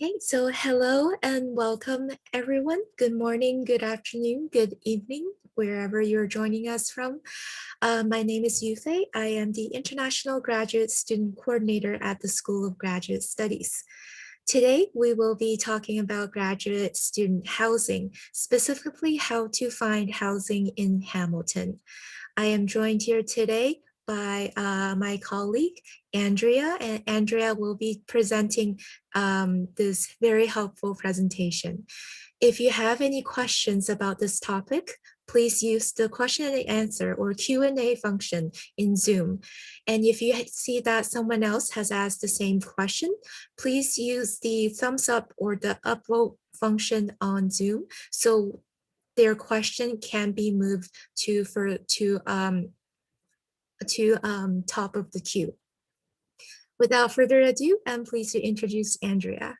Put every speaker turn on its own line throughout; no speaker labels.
Okay, so hello and welcome everyone. Good morning, good afternoon, good evening, wherever you're joining us from. My name is Yufei. I am the International Graduate Student Coordinator at the School of Graduate Studies. Today, we will be talking about graduate student housing, specifically how to find housing in Hamilton. I am joined here today by my colleague, Andrea, and Andrea will be presenting this very helpful presentation. If you have any questions about this topic, please use the question and answer or Q&A function in Zoom. And if you see that someone else has asked the same question, please use the thumbs up or the upvote function on Zoom so their question can be moved to top of the queue. Without further ado, I'm pleased to introduce Andrea.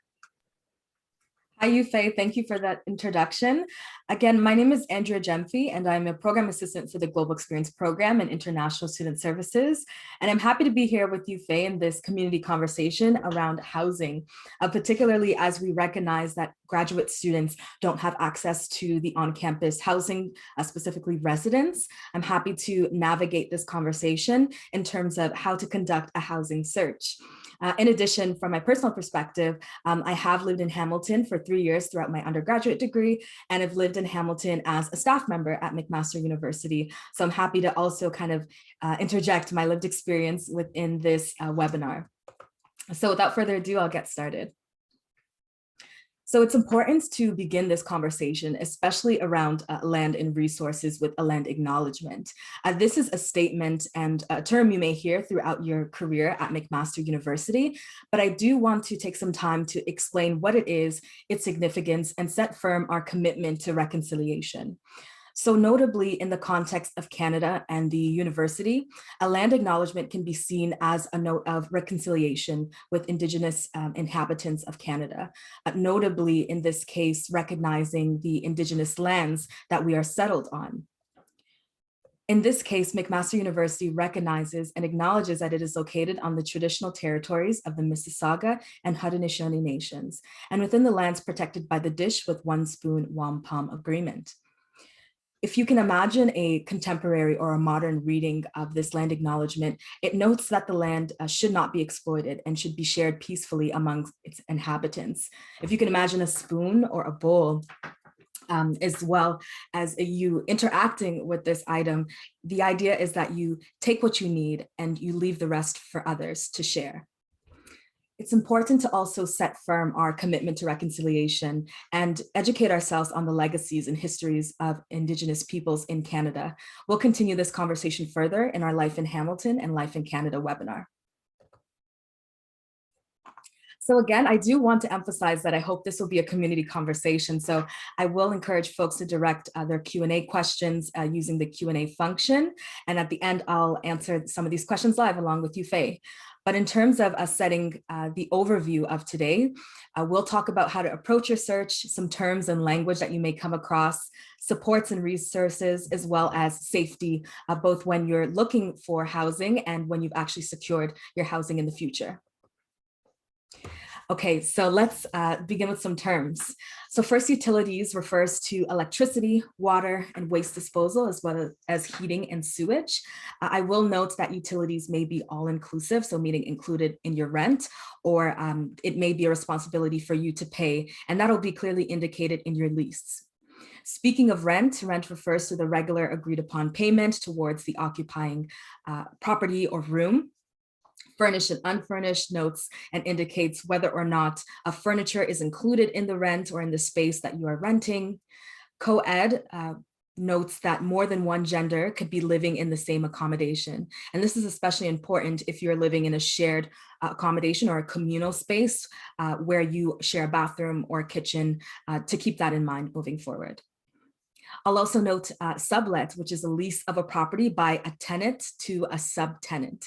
Hi, Yufei. Thank you for that introduction. Again, my name is Andrea Gemfi, and I'm a program assistant for the Global Experience Program and International Student Services. And I'm happy to be here with Yufei in this community conversation around housing, particularly as we recognize that graduate students don't have access to the on-campus housing, specifically residence. I'm happy to navigate this conversation in terms of how to conduct a housing search. In addition, from my personal perspective, I have lived in Hamilton for 3 years throughout my undergraduate degree, and have lived in Hamilton as a staff member at McMaster University. So I'm happy to also kind of interject my lived experience within this webinar. So without further ado, I'll get started. So it's important to begin this conversation, especially around land and resources, with a land acknowledgement. This is a statement and a term you may hear throughout your career at McMaster University, but I do want to take some time to explain what it is, its significance, and set firm our commitment to reconciliation. So notably, in the context of Canada and the university, a land acknowledgement can be seen as a note of reconciliation with Indigenous inhabitants of Canada, notably in this case, recognizing the Indigenous lands that we are settled on. In this case, McMaster University recognizes and acknowledges that it is located on the traditional territories of the Mississauga and Haudenosaunee nations, and within the lands protected by the Dish with One Spoon Wampum Agreement. If you can imagine a contemporary or a modern reading of this land acknowledgement, it notes that the land should not be exploited and should be shared peacefully among its inhabitants. If you can imagine a spoon or a bowl, as well as you interacting with this item, the idea is that you take what you need and you leave the rest for others to share. It's important to also set firm our commitment to reconciliation and educate ourselves on the legacies and histories of Indigenous peoples in Canada. We'll continue this conversation further in our Life in Hamilton and Life in Canada webinar. So again, I do want to emphasize that I hope this will be a community conversation. So I will encourage folks to direct their Q&A questions using the Q&A function. And at the end, I'll answer some of these questions live along with Yufei. But in terms of setting the overview of today, we'll talk about how to approach your search, some terms and language that you may come across, supports and resources, as well as safety, both when you're looking for housing and when you've actually secured your housing in the future. Okay, so let's begin with some terms. So first, utilities refers to electricity, water, and waste disposal, as well as heating and sewage. I will note that utilities may be all-inclusive, so meaning included in your rent, or it may be a responsibility for you to pay, and that'll be clearly indicated in your lease. Speaking of rent, rent refers to the regular agreed upon payment towards the occupying property or room. Furnished and unfurnished notes and indicates whether or not a furniture is included in the rent or in the space that you are renting. Co-ed notes that more than one gender could be living in the same accommodation. And this is especially important if you're living in a shared accommodation or a communal space where you share a bathroom or a kitchen, to keep that in mind moving forward. I'll also note sublet, which is a lease of a property by a tenant to a subtenant.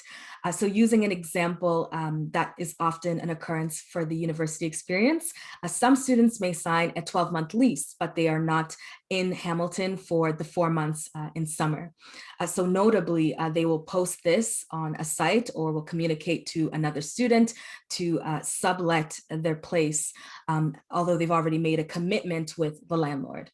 So using an example that is often an occurrence for the university experience, some students may sign a 12-month lease, but they are not in Hamilton for the 4 months in summer. So notably, they will post this on a site or will communicate to another student to sublet their place, although they've already made a commitment with the landlord.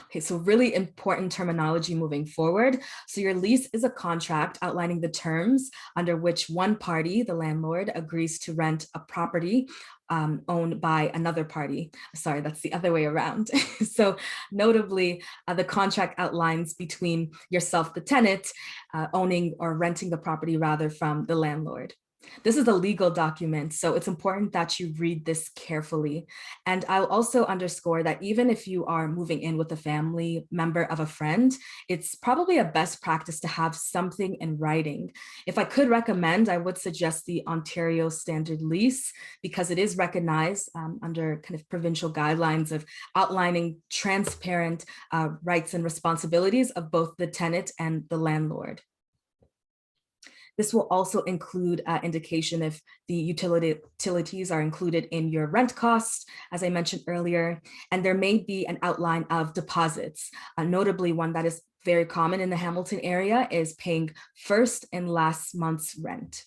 Okay, so really important terminology moving forward. So your lease is a contract outlining the terms under which one party, the landlord, agrees to rent a property owned by another party. Sorry, that's the other way around. So notably, the contract outlines between yourself, the tenant, owning or renting the property rather from the landlord. This is a legal document, so it's important that you read this carefully. And I'll also underscore that even if you are moving in with a family member of a friend, it's probably a best practice to have something in writing. If I could recommend, I would suggest the Ontario Standard Lease, because it is recognized under kind of provincial guidelines of outlining transparent rights and responsibilities of both the tenant and the landlord. This will also include indication if the utilities are included in your rent costs, as I mentioned earlier, and there may be an outline of deposits. Notably, one that is very common in the Hamilton area is paying first and last month's rent.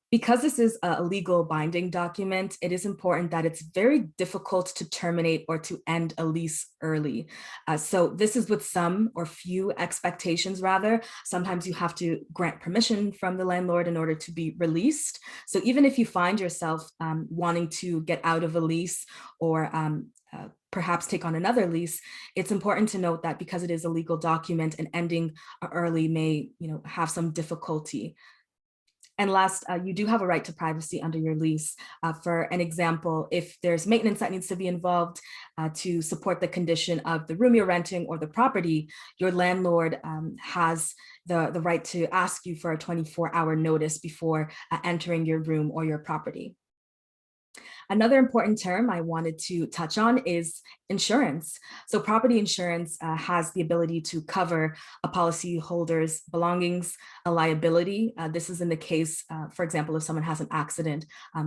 Because this is a legal binding document, it is important that it's very difficult to terminate or to end a lease early. So this is with some or few expectations rather. Sometimes you have to grant permission from the landlord in order to be released. So even if you find yourself wanting to get out of a lease or perhaps take on another lease, it's important to note that because it is a legal document and ending early may, have some difficulty. And last, you do have a right to privacy under your lease. For an example, if there's maintenance that needs to be involved to support the condition of the room you're renting or the property, your landlord has the right to ask you for a 24-hour notice before entering your room or your property. Another important term I wanted to touch on is insurance. So property insurance has the ability to cover a policyholder's belongings, a liability. This is in the case, for example, if someone has an accident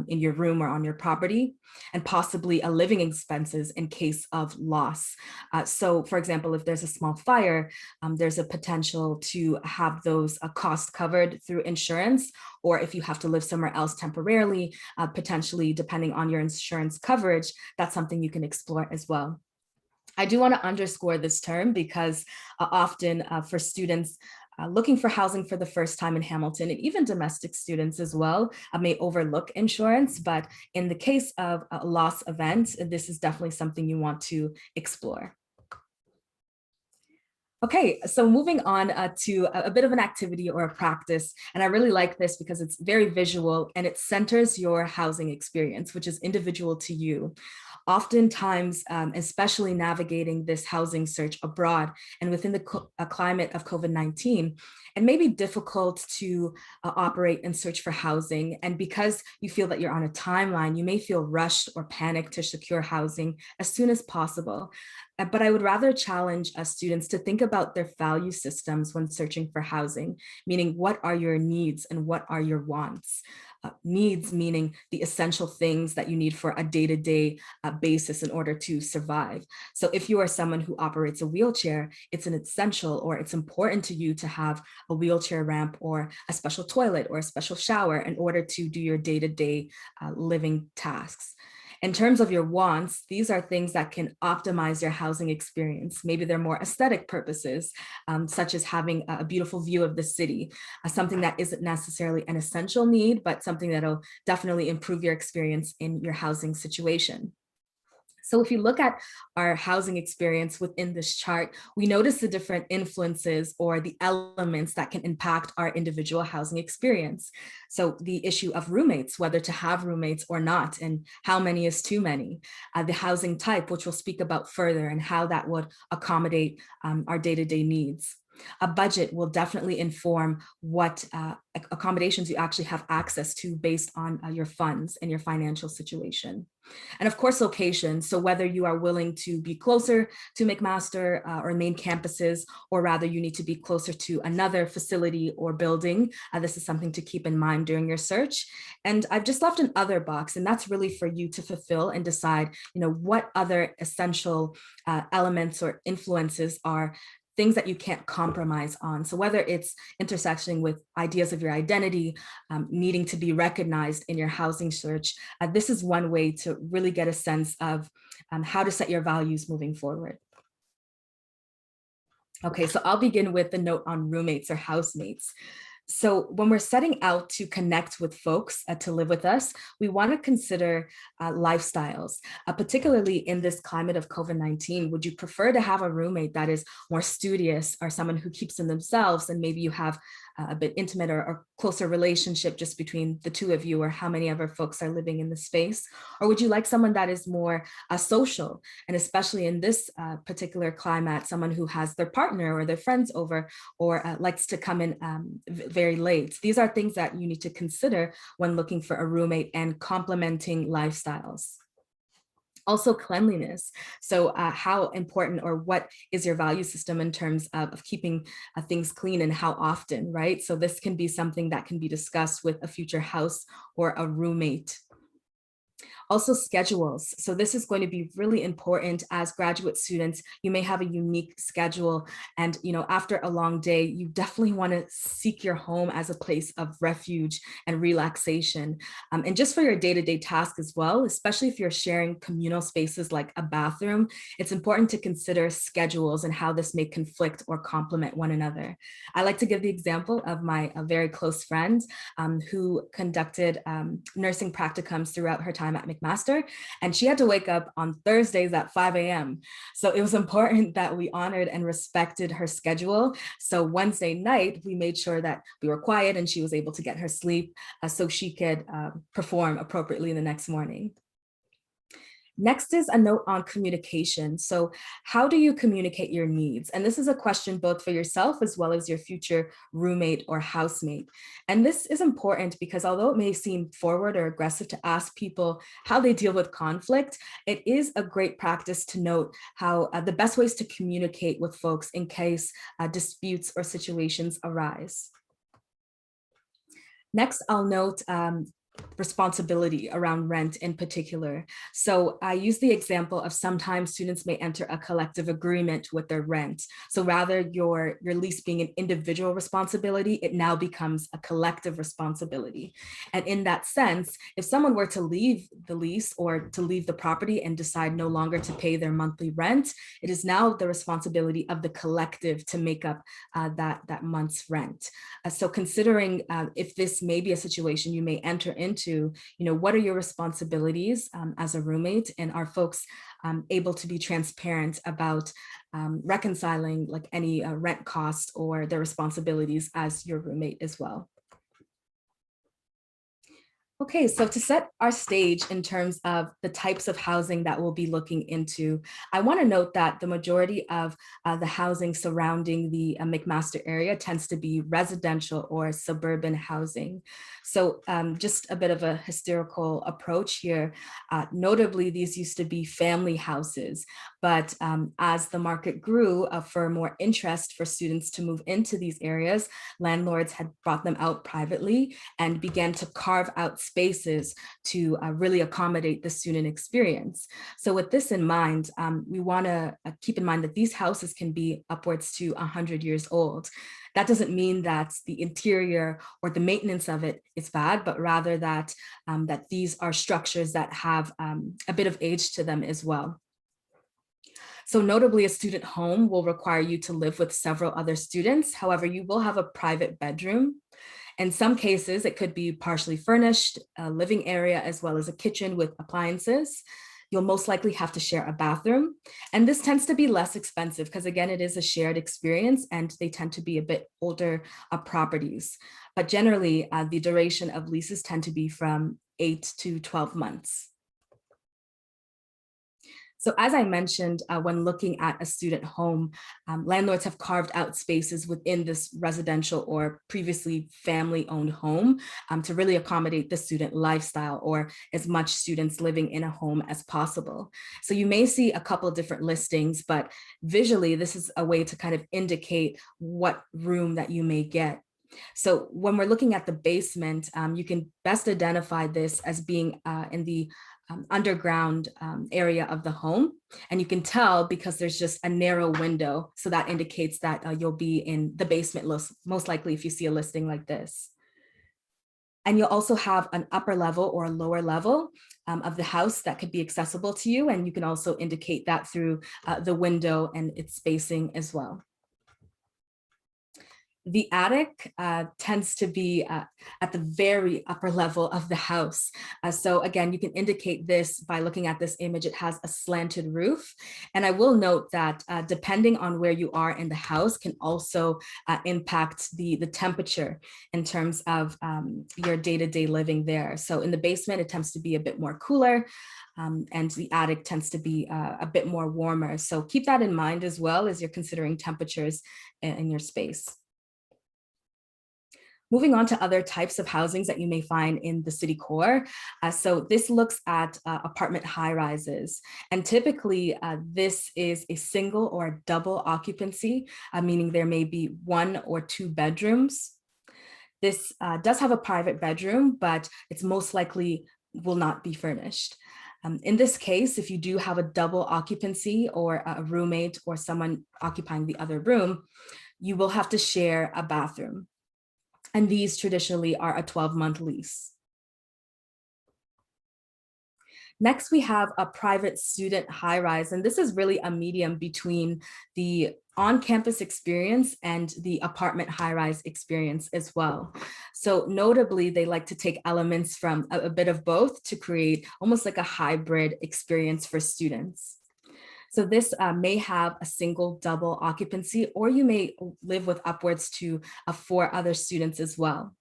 in your room or on your property, and possibly a living expenses in case of loss. So for example, if there's a small fire, there's a potential to have those costs covered through insurance, or if you have to live somewhere else temporarily, potentially depending on your insurance coverage, that's something you can explore as well. I do want to underscore this term because often for students looking for housing for the first time in Hamilton, and even domestic students as well, may overlook insurance. But in the case of a loss event, this is definitely something you want to explore. Okay, so moving on to a bit of an activity or a practice. And I really like this because it's very visual and it centers your housing experience, which is individual to you. Oftentimes, especially navigating this housing search abroad and within the climate of COVID-19, it may be difficult to operate and search for housing. And because you feel that you're on a timeline, you may feel rushed or panicked to secure housing as soon as possible. But I would rather challenge students to think about their value systems when searching for housing, meaning what are your needs and what are your wants? Needs meaning the essential things that you need for a day-to-day basis in order to survive. So if you are someone who operates a wheelchair, it's an essential or it's important to you to have a wheelchair ramp or a special toilet or a special shower in order to do your day-to-day living tasks. In terms of your wants, these are things that can optimize your housing experience. Maybe they're more aesthetic purposes, such as having a beautiful view of the city, something that isn't necessarily an essential need, but something that'll definitely improve your experience in your housing situation. So if you look at our housing experience within this chart, we notice the different influences or the elements that can impact our individual housing experience. So the issue of roommates, whether to have roommates or not, and how many is too many. The housing type, which we'll speak about further, and how that would accommodate our day-to-day needs. A budget will definitely inform what accommodations you actually have access to based on your funds and your financial situation. And of course, location. So whether you are willing to be closer to McMaster or main campuses, or rather you need to be closer to another facility or building, this is something to keep in mind during your search. And I've just left an other box, and that's really for you to fulfill and decide, what other essential elements or influences are things that you can't compromise on. So whether it's intersecting with ideas of your identity, needing to be recognized in your housing search, this is one way to really get a sense of how to set your values moving forward. Okay, so I'll begin with the note on roommates or housemates. So when we're setting out to connect with folks to live with us, we want to consider lifestyles, particularly in this climate of COVID-19. Would you prefer to have a roommate that is more studious, or someone who keeps in themselves, and maybe you have a bit intimate or closer relationship just between the two of you, or how many other folks are living in the space? Or would you like someone that is more social, and especially in this particular climate, someone who has their partner or their friends over, or likes to come in very late? These are things that you need to consider when looking for a roommate and complementing lifestyles. Also cleanliness. So how important, or what is your value system in terms of keeping things clean, and how often, right? So this can be something that can be discussed with a future house or a roommate. Also schedules. So this is going to be really important as graduate students. You may have a unique schedule, and after a long day, you definitely want to seek your home as a place of refuge and relaxation. And just for your day-to-day task as well, especially if you're sharing communal spaces like a bathroom, it's important to consider schedules and how this may conflict or complement one another. I like to give the example of my very close friend who conducted nursing practicums throughout her time at McMaster, and she had to wake up on Thursdays at 5 a.m. So it was important that we honored and respected her schedule. So Wednesday night, we made sure that we were quiet and she was able to get her sleep so she could perform appropriately the next morning. Next is a note on communication. So how do you communicate your needs? And this is a question both for yourself as well as your future roommate or housemate. And this is important because although it may seem forward or aggressive to ask people how they deal with conflict, it is a great practice to note how the best ways to communicate with folks in case disputes or situations arise. Next, I'll note responsibility around rent in particular. So I use the example of sometimes students may enter a collective agreement with their rent. So rather your lease being an individual responsibility, it now becomes a collective responsibility. And in that sense, if someone were to leave the lease or to leave the property and decide no longer to pay their monthly rent, it is now the responsibility of the collective to make up that month's rent. So considering if this may be a situation you may enter into, what are your responsibilities as a roommate, and are folks able to be transparent about reconciling like any rent cost or their responsibilities as your roommate as well. Okay, so to set our stage in terms of the types of housing that we'll be looking into, I want to note that the majority of the housing surrounding the McMaster area tends to be residential or suburban housing. So just a bit of a historical approach here. Notably, these used to be family houses, but as the market grew for more interest for students to move into these areas, landlords had brought them out privately and began to carve out spaces to really accommodate the student experience. So with this in mind, we want to keep in mind that these houses can be upwards to 100 years old. That doesn't mean that the interior or the maintenance of it is bad, but rather that, that these are structures that have a bit of age to them as well. So notably, a student home will require you to live with several other students. However, you will have a private bedroom. In some cases, it could be partially furnished, a living area, as well as a kitchen with appliances. You'll most likely have to share a bathroom. And this tends to be less expensive because, again, it is a shared experience and they tend to be a bit older properties. But generally, the duration of leases tend to be from 8 to 12 months. So as I mentioned, when looking at a student home, landlords have carved out spaces within this residential or previously family-owned home to really accommodate the student lifestyle or as much students living in a home as possible. So you may see a couple of different listings, but visually, this is a way to kind of indicate what room that you may get. So when we're looking at the basement, you can best identify this as being in the underground area of the home. And you can tell because there's just a narrow window. So that indicates that you'll be in the basement most likely if you see a listing like this. And you'll also have an upper level or a lower level of the house that could be accessible to you. And you can also indicate that through the window and its spacing as well. The attic tends to be at the very upper level of the house. So again, you can indicate this by looking at this image. It has a slanted roof. And I will note that depending on where you are in the house can also impact the temperature in terms of your day-to-day living there. So in the basement, it tends to be a bit more cooler. And the attic tends to be a bit more warmer. So keep that in mind as well as you're considering temperatures in your space. Moving on to other types of housings that you may find in the city core. So this looks at apartment high rises. And typically this is a single or a double occupancy, meaning there may be 1 or 2 bedrooms. This does have a private bedroom, but it's most likely will not be furnished. In this case, if you do have a double occupancy or a roommate or someone occupying the other room, you will have to share a bathroom. And these traditionally are a 12-month lease. Next, we have a private student high-rise, and this is really a medium between the on-campus experience and the apartment high-rise experience as well. So notably, they like to take elements from a bit of both to create almost like a hybrid experience for students. So this may have a single double occupancy, or you may live with upwards to 4 other students as well.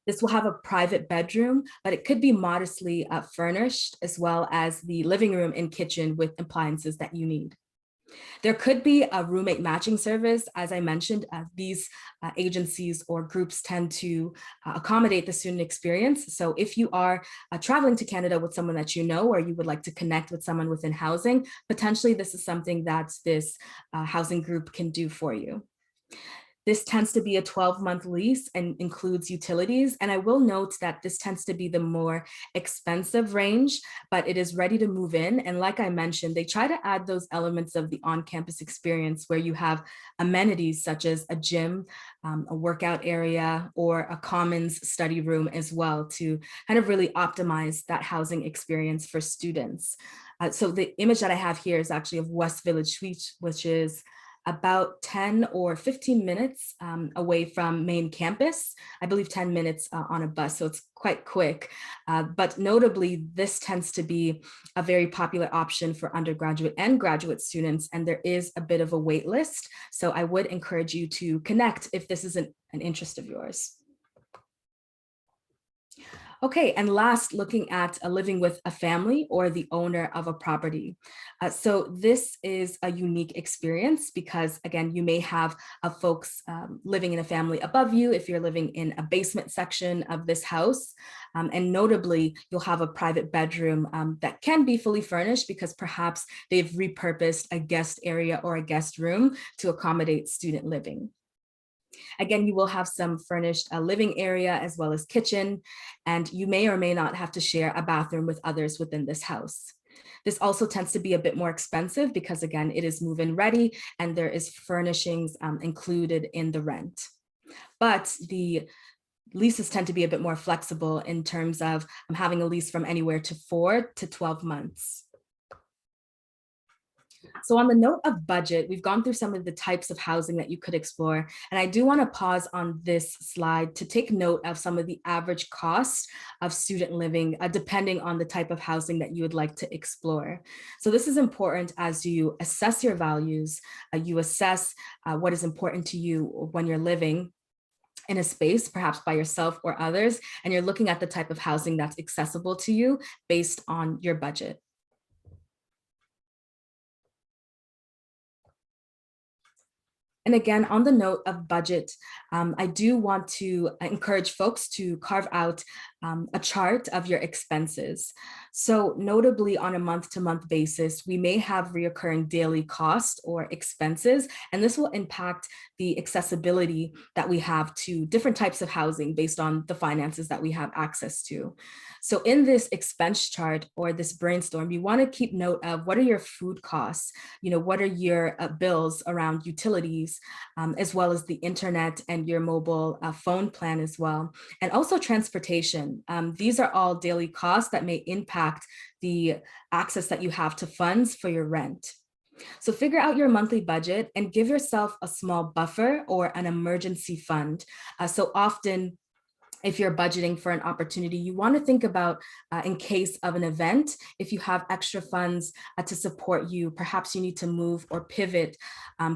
This will have a private bedroom, but it could be modestly furnished, as well as the living room and kitchen with appliances that you need. There could be a roommate matching service. As I mentioned, these agencies or groups tend to accommodate the student experience. So if you are traveling to Canada with someone that you know, or you would like to connect with someone within housing, potentially this is something that this housing group can do for you. This tends to be a 12-month lease and includes utilities. And I will note that this tends to be the more expensive range, but it is ready to move in. And like I mentioned, they try to add those elements of the on-campus experience where you have amenities such as a gym, a workout area, or a commons study room as well to kind of really optimize that housing experience for students. So the image that I have here is actually of West Village Suite, which is about 10 or 15 minutes away from main campus. I believe 10 minutes on a bus, so it's quite quick. But notably, this tends to be a very popular option for undergraduate and graduate students, and there is a bit of a wait list. So I would encourage you to connect if this isn't an interest of yours. Okay, and last, looking at living with a family or the owner of a property. So this is a unique experience because, again, you may have folks living in a family above you if you're living in a basement section of this house. And notably, you'll have a private bedroom that can be fully furnished because perhaps they've repurposed a guest area or a guest room to accommodate student living. Again, you will have some furnished living area as well as kitchen, and you may or may not have to share a bathroom with others within this house. This also tends to be a bit more expensive because, again, it is move-in ready and there is furnishings included in the rent. But the leases tend to be a bit more flexible in terms of having a lease from anywhere to 4 to 12 months. So on the note of budget, we've gone through some of the types of housing that you could explore. And I do want to pause on this slide to take note of some of the average costs of student living, depending on the type of housing that you would like to explore. So this is important as you assess your values, you assess what is important to you when you're living in a space, perhaps by yourself or others, and you're looking at the type of housing that's accessible to you based on your budget. And again, on the note of budget, I do want to encourage folks to carve out a chart of your expenses. So notably on a month-to-month basis, we may have reoccurring daily cost or expenses, and this will impact the accessibility that we have to different types of housing based on the finances that we have access to. So in this expense chart or this brainstorm, you want to keep note of what are your food costs, what are your bills around utilities, as well as the internet and your mobile phone plan as well, and also transportation. These are all daily costs that may impact the access that you have to funds for your rent. So figure out your monthly budget and give yourself a small buffer or an emergency fund. So often, if you're budgeting for an opportunity, you want to think about in case of an event, if you have extra funds to support you, perhaps you need to move or pivot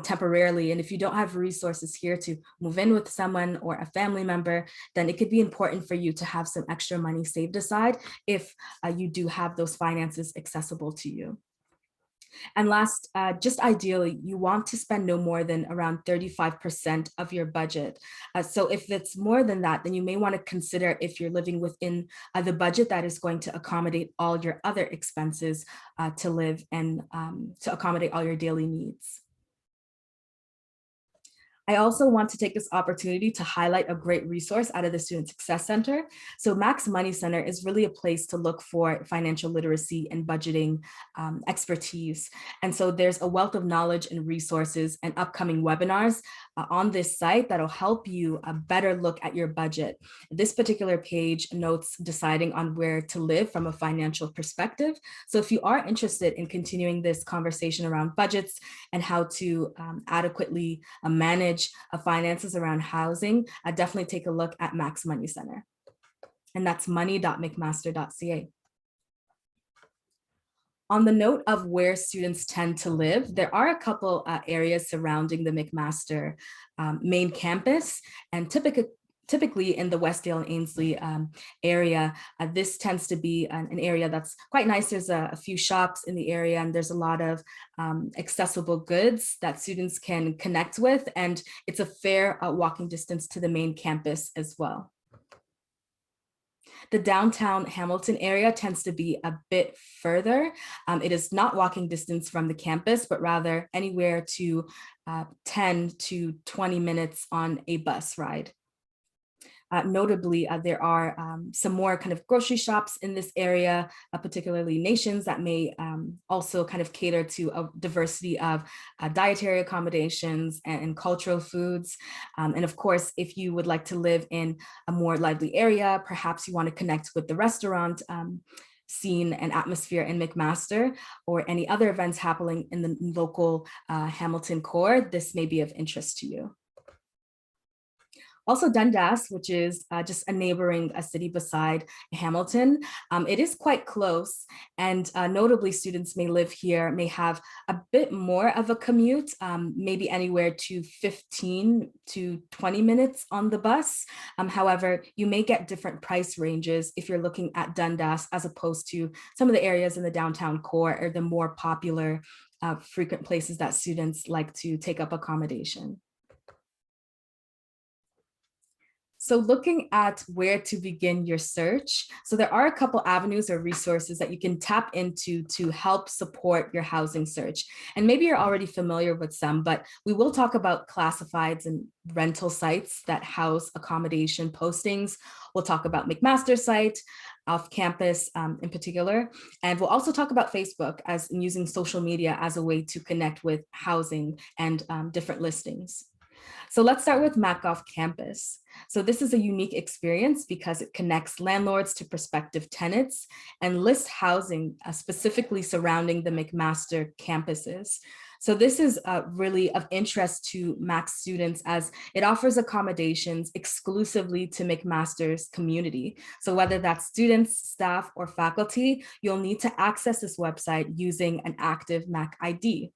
temporarily. And if you don't have resources here to move in with someone or a family member, then it could be important for you to have some extra money saved aside if you do have those finances accessible to you. And last, just ideally, you want to spend no more than around 35% of your budget. So if it's more than that, then you may want to consider if you're living within the budget that is going to accommodate all your other expenses to live and to accommodate all your daily needs. I also want to take this opportunity to highlight a great resource out of the Student Success Center. So Max Money Center is really a place to look for financial literacy and budgeting expertise. And so there's a wealth of knowledge and resources and upcoming webinars on this site that'll help you better look at your budget. This particular page notes deciding on where to live from a financial perspective. So if you are interested in continuing this conversation around budgets and how to adequately manage finances around housing, definitely take a look at Max Money Center. And that's money.mcmaster.ca. On the note of where students tend to live, there are a couple areas surrounding the McMaster main campus, and typically in the Westdale and Ainsley area, this tends to be an area that's quite nice. There's a few shops in the area, and there's a lot of accessible goods that students can connect with, and it's a fair walking distance to the main campus as well. The downtown Hamilton area tends to be a bit further. It is not walking distance from the campus, but rather anywhere to 10 to 20 minutes on a bus ride. Notably, there are some more kind of grocery shops in this area, particularly Nations, that may also kind of cater to a diversity of dietary accommodations and cultural foods. And of course, if you would like to live in a more lively area, perhaps you want to connect with the restaurant scene and atmosphere in McMaster, or any other events happening in the local Hamilton core, this may be of interest to you. Also Dundas, which is just a neighboring city beside Hamilton. It is quite close, and notably students may live here, may have a bit more of a commute, maybe anywhere to 15 to 20 minutes on the bus. However, you may get different price ranges if you're looking at Dundas as opposed to some of the areas in the downtown core or the more popular frequent places that students like to take up accommodation. So looking at where to begin your search, so there are a couple avenues or resources that you can tap into to help support your housing search. And maybe you're already familiar with some, but we will talk about classifieds and rental sites that house accommodation postings. We'll talk about McMaster site, Offcampus in particular, and we'll also talk about Facebook as in using social media as a way to connect with housing and different listings. So let's start with Mac Offcampus. So this is a unique experience because it connects landlords to prospective tenants and lists housing specifically surrounding the McMaster campuses. So this is really of interest to Mac students as it offers accommodations exclusively to McMaster's community. So whether that's students, staff, or faculty, you'll need to access this website using an active Mac ID.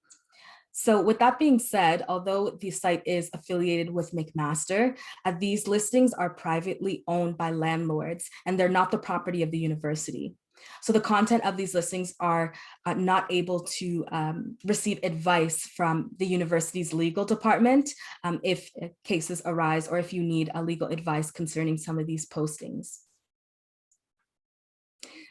So with that being said, although the site is affiliated with McMaster, these listings are privately owned by landlords and they're not the property of the university. So the content of these listings are not able to receive advice from the university's legal department if cases arise or if you need a legal advice concerning some of these postings.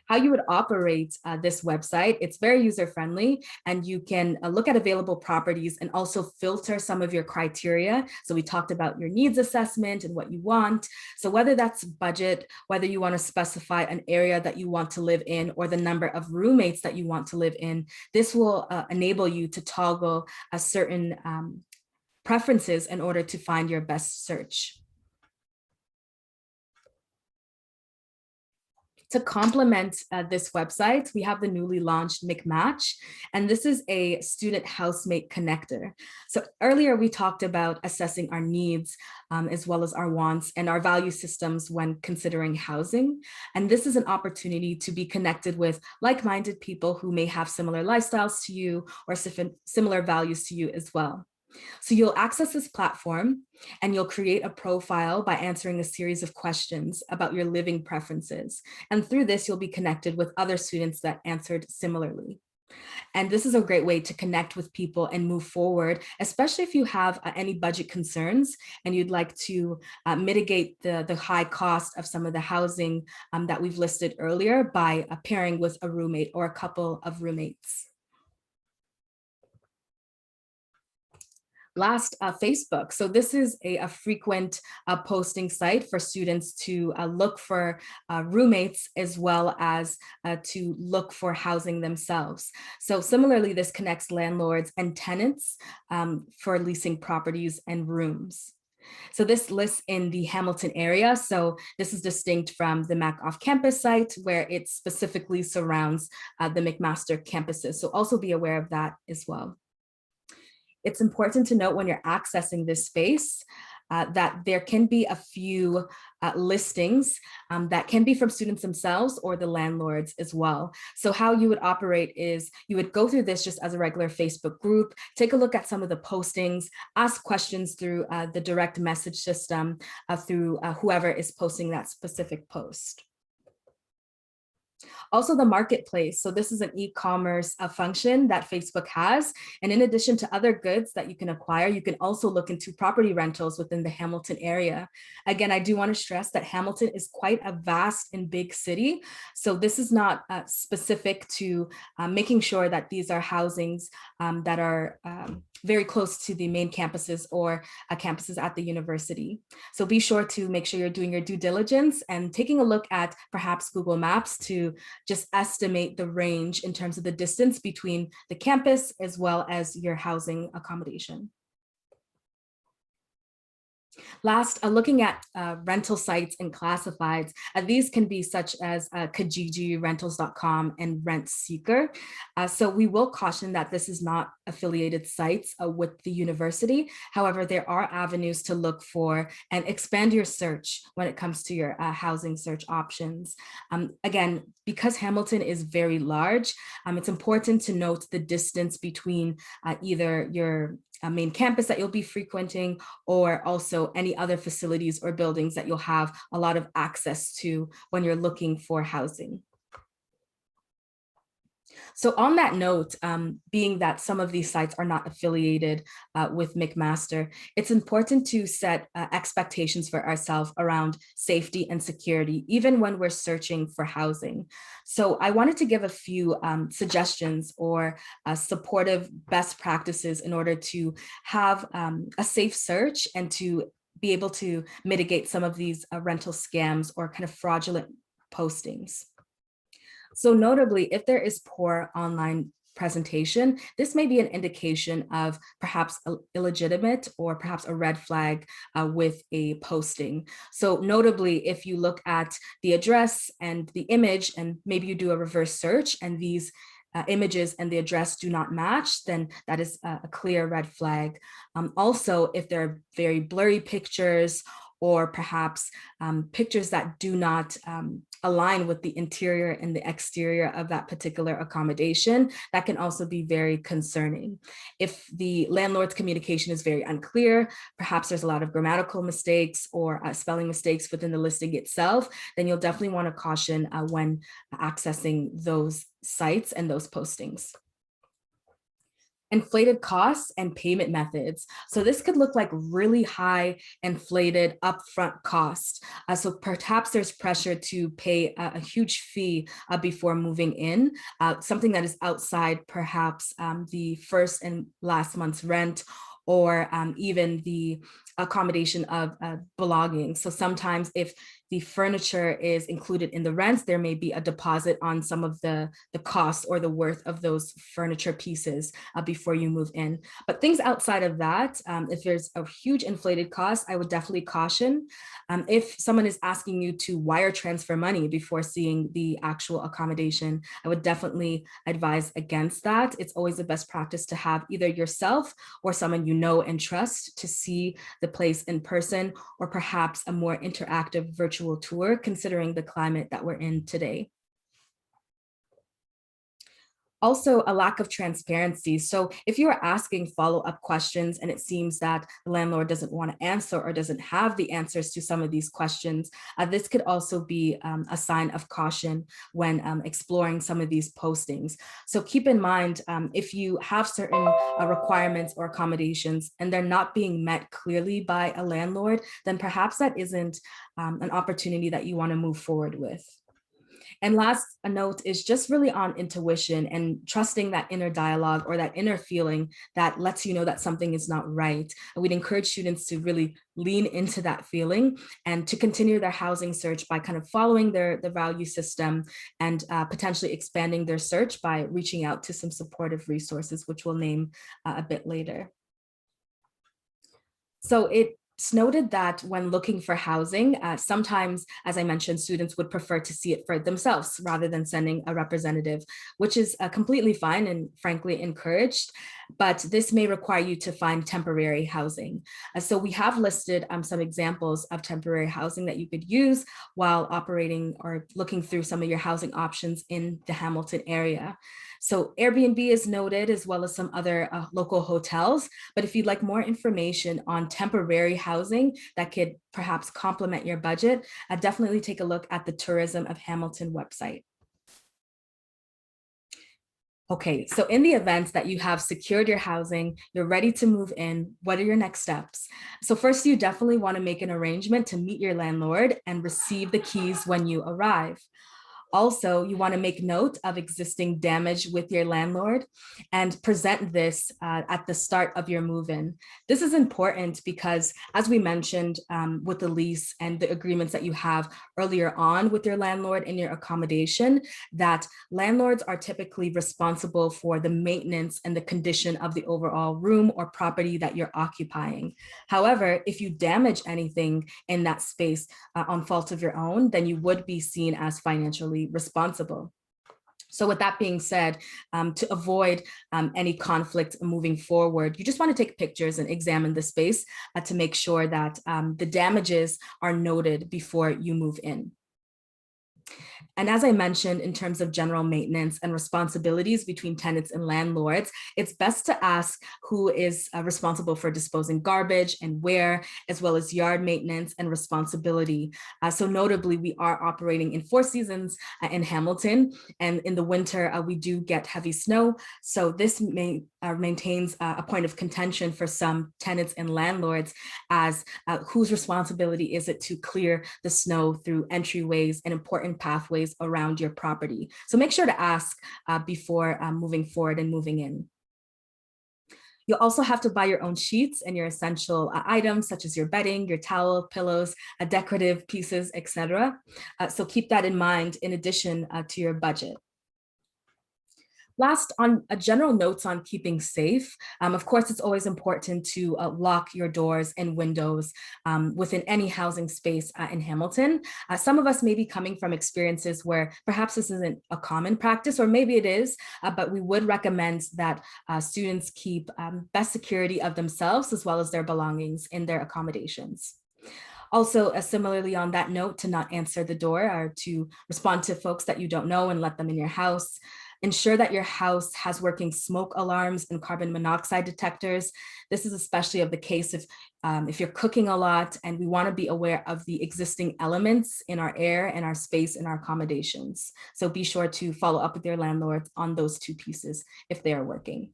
How you would operate this website, it's very user-friendly, and you can look at available properties and also filter some of your criteria. So we talked about your needs assessment and what you want. So whether that's budget, whether you want to specify an area that you want to live in or the number of roommates that you want to live in, this will enable you to toggle a certain preferences in order to find your best search. To complement this website, we have the newly launched McMatch, and this is a student housemate connector. So earlier we talked about assessing our needs as well as our wants and our value systems when considering housing. And this is an opportunity to be connected with like-minded people who may have similar lifestyles to you or similar values to you as well. So you'll access this platform and you'll create a profile by answering a series of questions about your living preferences. And through this, you'll be connected with other students that answered similarly. And this is a great way to connect with people and move forward, especially if you have any budget concerns and you'd like to mitigate the high cost of some of the housing that we've listed earlier by pairing with a roommate or a couple of roommates. Last, Facebook. So this is a frequent posting site for students to look for roommates as well as to look for housing themselves. So similarly, this connects landlords and tenants for leasing properties and rooms. So this lists in the Hamilton area. So this is distinct from the Mac off-campus site where it specifically surrounds the McMaster campuses. So also be aware of that as well. It's important to note when you're accessing this space that there can be a few listings that can be from students themselves or the landlords as well. So how you would operate is you would go through this just as a regular Facebook group, take a look at some of the postings, ask questions through the direct message system through whoever is posting that specific post. Also the marketplace. So this is an e-commerce function that Facebook has. And in addition to other goods that you can acquire, you can also look into property rentals within the Hamilton area. Again, I do want to stress that Hamilton is quite a vast and big city. So this is not specific to making sure that these are housings that are very close to the main campuses or campuses at the university. So be sure to make sure you're doing your due diligence and taking a look at perhaps Google Maps to just estimate the range in terms of the distance between the campus as well as your housing accommodation. Last, looking at rental sites and classifieds, these can be such as Kijiji, rentals.com, and Rent Seeker. So we will caution that this is not affiliated sites with the university. However, there are avenues to look for and expand your search when it comes to your housing search options. Again, because Hamilton is very large, it's important to note the distance between either your main campus that you'll be frequenting or also any other facilities or buildings that you'll have a lot of access to when you're looking for housing. So on that note, being that some of these sites are not affiliated with McMaster, it's important to set expectations for ourselves around safety and security, even when we're searching for housing. So I wanted to give a few suggestions or supportive best practices in order to have a safe search and to be able to mitigate some of these rental scams or kind of fraudulent postings. So notably, if there is poor online presentation, this may be an indication of perhaps illegitimate or perhaps a red flag with a posting. So notably, if you look at the address and the image, and maybe you do a reverse search and these images and the address do not match, then that is a clear red flag. Also, if there are very blurry pictures or perhaps pictures that do not align with the interior and the exterior of that particular accommodation, that can also be very concerning. If the landlord's communication is very unclear, perhaps there's a lot of grammatical mistakes or spelling mistakes within the listing itself, then you'll definitely want to caution when accessing those sites and those postings. Inflated costs and payment methods. So this could look like really high inflated upfront cost. So perhaps there's pressure to pay a huge fee before moving in, something that is outside perhaps the first and last month's rent, or even the accommodation of belongings. So sometimes if the furniture is included in the rents, there may be a deposit on some of the cost or the worth of those furniture pieces before you move in. But things outside of that, if there's a huge inflated cost, I would definitely caution. If someone is asking you to wire transfer money before seeing the actual accommodation, I would definitely advise against that. It's always the best practice to have either yourself or someone you know and trust to see the place in person, or perhaps a more interactive virtual tour, considering the climate that we're in today. Also, a lack of transparency. So if you are asking follow-up questions and it seems that the landlord doesn't want to answer or doesn't have the answers to some of these questions, this could also be a sign of caution when exploring some of these postings. So keep in mind, if you have certain requirements or accommodations and they're not being met clearly by a landlord, then perhaps that isn't an opportunity that you want to move forward with. And last, a note is just really on intuition and trusting that inner dialogue or that inner feeling that lets you know that something is not right. And we'd encourage students to really lean into that feeling and to continue their housing search by kind of following their value system and potentially expanding their search by reaching out to some supportive resources, which we'll name a bit later. So it's noted that when looking for housing, sometimes, as I mentioned, students would prefer to see it for themselves rather than sending a representative, which is completely fine and frankly encouraged, but this may require you to find temporary housing. So we have listed some examples of temporary housing that you could use while operating or looking through some of your housing options in the Hamilton area. So Airbnb is noted, as well as some other local hotels. But if you'd like more information on temporary housing that could perhaps complement your budget, definitely take a look at the Tourism of Hamilton website. Okay, so in the event that you have secured your housing, you're ready to move in, what are your next steps? So first, you definitely want to make an arrangement to meet your landlord and receive the keys when you arrive. Also, you want to make note of existing damage with your landlord and present this at the start of your move-in. This is important because, as we mentioned with the lease and the agreements that you have earlier on with your landlord in your accommodation, that landlords are typically responsible for the maintenance and the condition of the overall room or property that you're occupying. However, if you damage anything in that space on fault of your own, then you would be seen as financially responsible. So with that being said, to avoid any conflict moving forward, you just want to take pictures and examine the space to make sure that the damages are noted before you move in. And as I mentioned, in terms of general maintenance and responsibilities between tenants and landlords, it's best to ask who is responsible for disposing garbage and where, as well as yard maintenance and responsibility. So notably, we are operating in 4 seasons in Hamilton, and in the winter, we do get heavy snow. So this maintains a point of contention for some tenants and landlords as whose responsibility is it to clear the snow through entryways and important pathways around your property. So make sure to ask before moving forward and moving in. You'll also have to buy your own sheets and your essential items, such as your bedding, your towel, pillows, decorative pieces, etc. So keep that in mind in addition to your budget. Last, on general notes on keeping safe, of course, it's always important to lock your doors and windows within any housing space in Hamilton. Some of us may be coming from experiences where perhaps this isn't a common practice, or maybe it is, but we would recommend that students keep best security of themselves as well as their belongings in their accommodations. Also, similarly on that note, to not answer the door or to respond to folks that you don't know and let them in your house. Ensure that your house has working smoke alarms and carbon monoxide detectors. This is especially of the case if you're cooking a lot, and we want to be aware of the existing elements in our air and our space and our accommodations. So be sure to follow up with your landlords on those two pieces if they are working.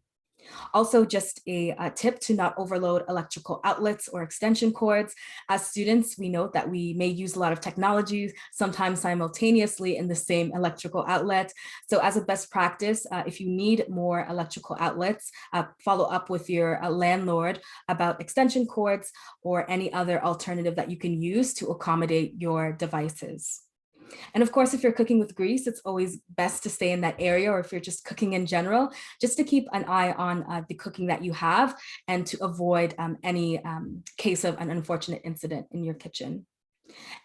Also, just a tip to not overload electrical outlets or extension cords. As students, we note that we may use a lot of technologies, sometimes simultaneously in the same electrical outlet. So as a best practice, if you need more electrical outlets, follow up with your landlord about extension cords or any other alternative that you can use to accommodate your devices. And of course, if you're cooking with grease, it's always best to stay in that area, or if you're just cooking in general, just to keep an eye on the cooking that you have and to avoid any case of an unfortunate incident in your kitchen.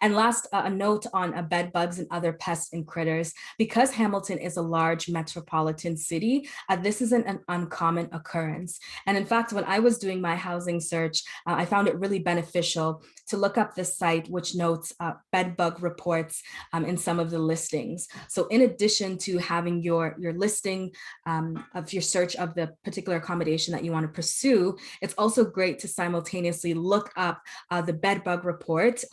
And last, a note on bed bugs and other pests and critters. Because Hamilton is a large metropolitan city, this isn't an uncommon occurrence. And in fact, when I was doing my housing search, I found it really beneficial to look up this site, which notes bed bug reports in some of the listings. So in addition to having your listing of your search of the particular accommodation that you want to pursue, it's also great to simultaneously look up the bed bug report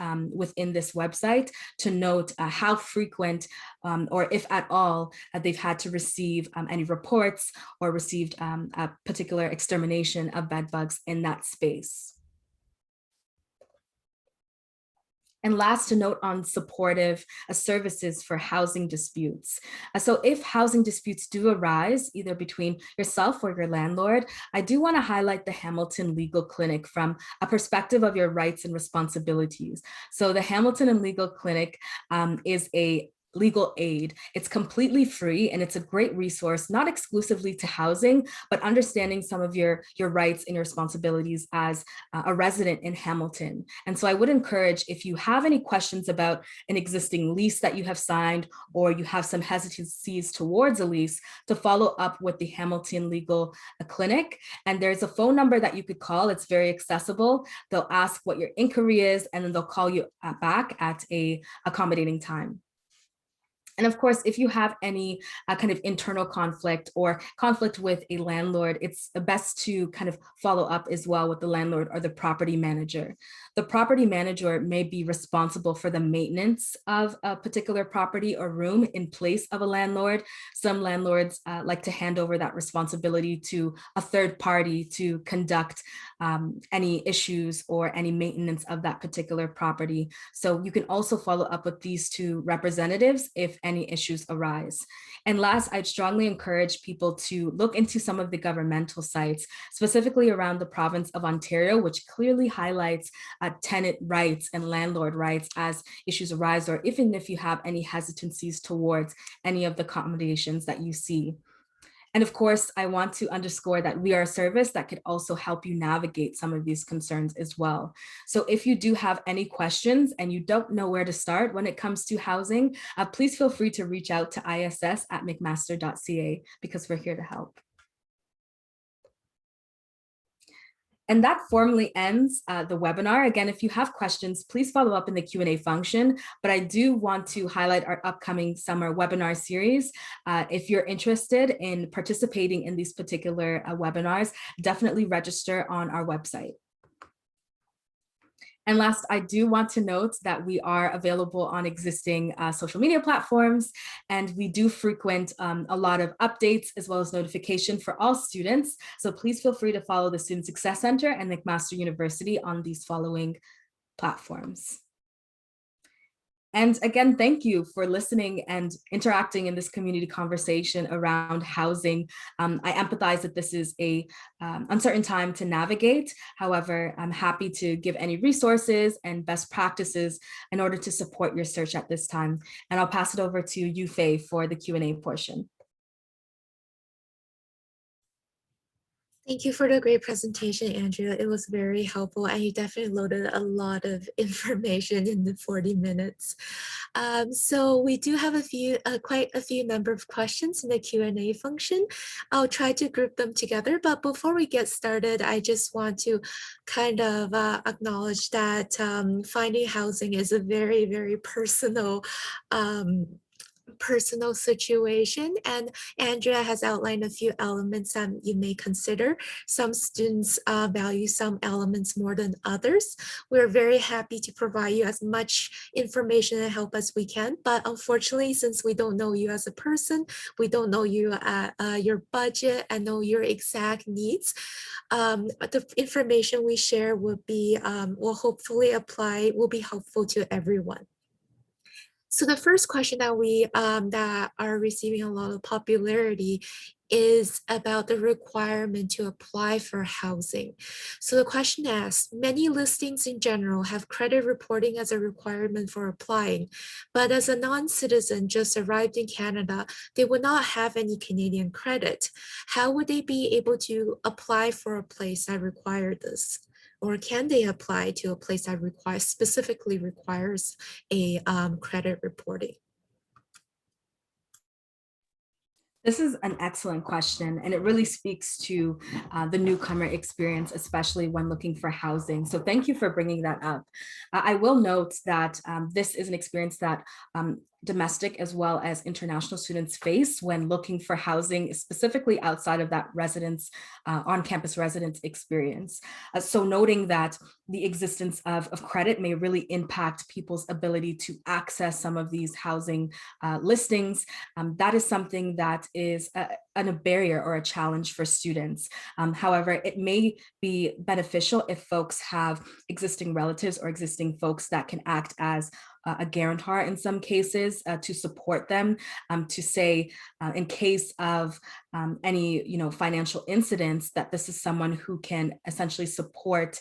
within this website to note how frequent or if at all they've had to receive any reports or received a particular extermination of bed bugs in that space. And last, to note on supportive services for housing disputes. So if housing disputes do arise, either between yourself or your landlord, I do want to highlight the Hamilton Legal Clinic from a perspective of your rights and responsibilities. So the Hamilton Legal Clinic is a legal aid. It's completely free, and it's a great resource, not exclusively to housing, but understanding some of your rights and your responsibilities as a resident in Hamilton. And so I would encourage, if you have any questions about an existing lease that you have signed, or you have some hesitancies towards a lease, to follow up with the Hamilton Legal Clinic. And there's a phone number that you could call. It's very accessible. They'll ask what your inquiry is, and then they'll call you back at a accommodating time. And of course, if you have any kind of internal conflict or conflict with a landlord, it's best to kind of follow up as well with the landlord or the property manager. The property manager may be responsible for the maintenance of a particular property or room in place of a landlord. Some landlords like to hand over that responsibility to a third party to conduct any issues or any maintenance of that particular property. So you can also follow up with these two representatives if any issues arise. And last, I'd strongly encourage people to look into some of the governmental sites, specifically around the province of Ontario, which clearly highlights tenant rights and landlord rights as issues arise, or even if you have any hesitancies towards any of the accommodations that you see. And of course, I want to underscore that we are a service that could also help you navigate some of these concerns as well. So if you do have any questions and you don't know where to start when it comes to housing, please feel free to reach out to iss@mcmaster.ca, because we're here to help. And that formally ends the webinar. Again, if you have questions, please follow up in the Q&A function. But I do want to highlight our upcoming summer webinar series. If you're interested in participating in these particular webinars, definitely register on our website. And last, I do want to note that we are available on existing social media platforms, and we do frequent a lot of updates as well as notification for all students. So please feel free to follow the Student Success Center and McMaster University on these following platforms. And again, thank you for listening and interacting in this community conversation around housing. I empathize that this is a uncertain time to navigate. However, I'm happy to give any resources and best practices in order to support your search at this time. And I'll pass it over to you, Faye, for the Q&A portion.
Thank you for the great presentation, Andrea. It was very helpful, and you definitely loaded a lot of information in the 40 minutes. So we do have quite a few number of questions in the Q&A function. I'll try to group them together, but before we get started, I just want to kind of acknowledge that finding housing is a very, very personal situation, and Andrea has outlined a few elements that you may consider. Some students value some elements more than others. We're very happy to provide you as much information and help as we can, but unfortunately, since we don't know you as a person, we don't know your budget and know your exact needs, the information we share will be helpful to everyone. So the first question that we that are receiving a lot of popularity is about the requirement to apply for housing. So the question asks, many listings in general have credit reporting as a requirement for applying, but as a non-citizen just arrived in Canada, they would not have any Canadian credit. How would they be able to apply for a place that required this? Or can they apply to a place that specifically requires a credit reporting?
This is an excellent question, and it really speaks to the newcomer experience, especially when looking for housing. So thank you for bringing that up. I will note that this is an experience that domestic as well as international students face when looking for housing, specifically outside of that residence, on-campus residence experience. So noting that the existence of credit may really impact people's ability to access some of these housing listings. That is something that is a barrier or a challenge for students. However, it may be beneficial if folks have existing relatives or existing folks that can act as a guarantor in some cases to support them, to say in case of any financial incidents, that this is someone who can essentially support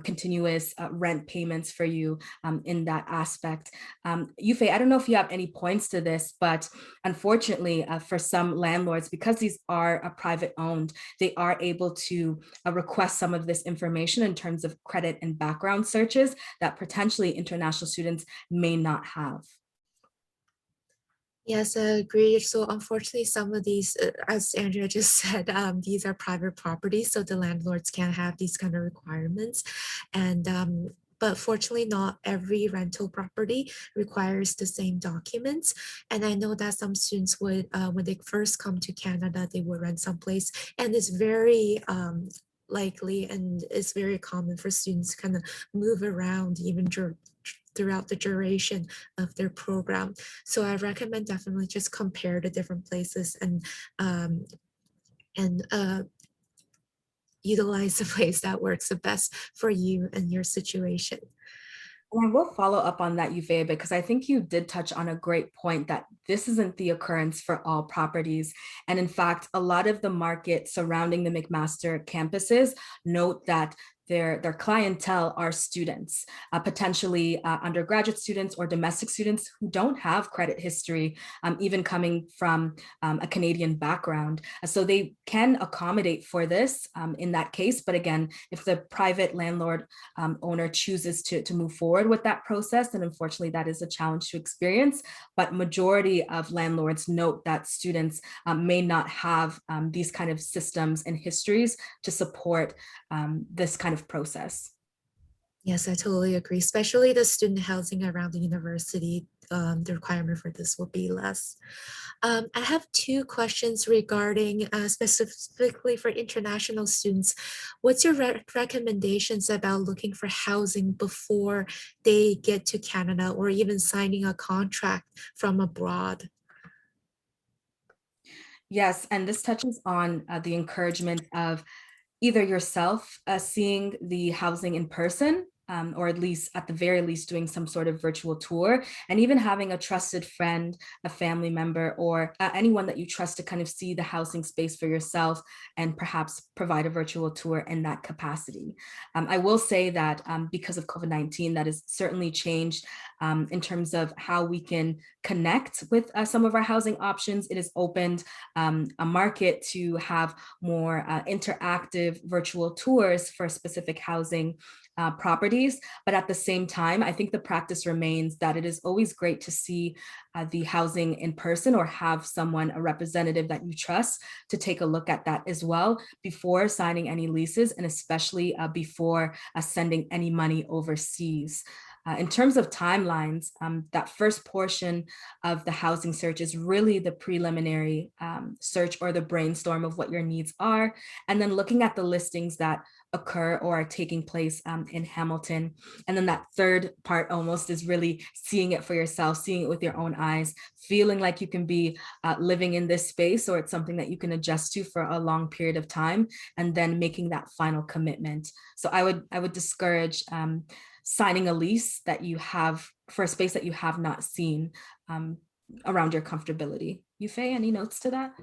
continuous rent payments for you in that aspect. Yufei, I don't know if you have any points to this, but unfortunately for some landlords, because these are private owned, they are able to request some of this information in terms of credit and background searches that potentially international students may not have.
Yes, I agree. So unfortunately, some of these, as Andrea just said, these are private properties, so the landlords can't have these kind of requirements. And but fortunately, not every rental property requires the same documents. And I know that some students would, when they first come to Canada, they would rent someplace, and it's very likely and it's very common for students to kind of move around even throughout the duration of their program. So I recommend definitely just compare the different places um, and utilize the place that works the best for you and your situation.
And I will follow up on that, Yufei, because I think you did touch on a great point that this isn't the occurrence for all properties. And in fact, a lot of the market surrounding the McMaster campuses note that their clientele are students, potentially undergraduate students or domestic students who don't have credit history, even coming from a Canadian background. So they can accommodate for this in that case. But again, if the private landlord owner chooses to move forward with that process, then unfortunately that is a challenge to experience. But majority of landlords note that students may not have these kind of systems and histories to support this kind of process.
Yes, I totally agree, especially the student housing around the university. The requirement for this will be less. I have two questions regarding specifically for international students. What's your recommendations about looking for housing before they get to Canada or even signing a contract from abroad?
Yes, and this touches on the encouragement of either yourself seeing the housing in person or at least at the very least doing some sort of virtual tour, and even having a trusted friend, a family member, or anyone that you trust to kind of see the housing space for yourself and perhaps provide a virtual tour in that capacity. I will say that because of COVID-19, that has certainly changed in terms of how we can connect with some of our housing options. It has opened a market to have more interactive virtual tours for specific housing properties. But at the same time, I think the practice remains that it is always great to see the housing in person, or have someone, a representative that you trust, to take a look at that as well before signing any leases, and especially before sending any money overseas. In terms of timelines, that first portion of the housing search is really the preliminary search, or the brainstorm of what your needs are, and then looking at the listings that occur or are taking place in Hamilton. And then that third part almost is really seeing it for yourself, seeing it with your own eyes, feeling like you can be living in this space, or it's something that you can adjust to for a long period of time, and then making that final commitment. So I would discourage signing a lease that you have for a space that you have not seen around your comfortability. Yufei, any notes to that?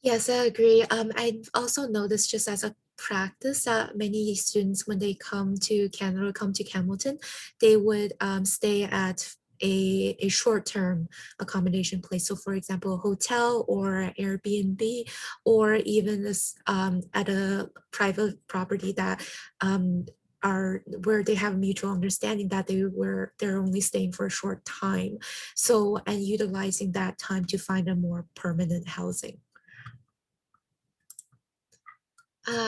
Yes, I agree. I also noticed, just as a practice, that many students, when they come to Canada or come to Hamilton, they would stay at a short-term accommodation place. So for example, a hotel or Airbnb, or even this at a private property that are where they have mutual understanding that they're only staying for a short time. So, and utilizing that time to find a more permanent housing.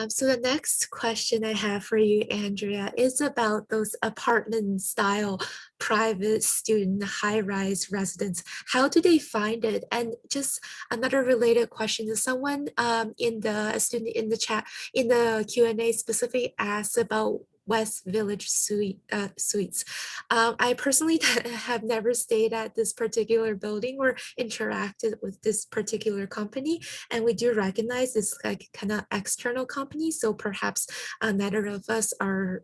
So the next question I have for you, Andrea, is about those apartment style private student high-rise residence. How do they find it? And just another related question, is someone in the, a student in the chat, in the Q&A specifically asked about West Village Suites. I personally have never stayed at this particular building or interacted with this particular company, and we do recognize it's like kind of external company, so perhaps neither of us are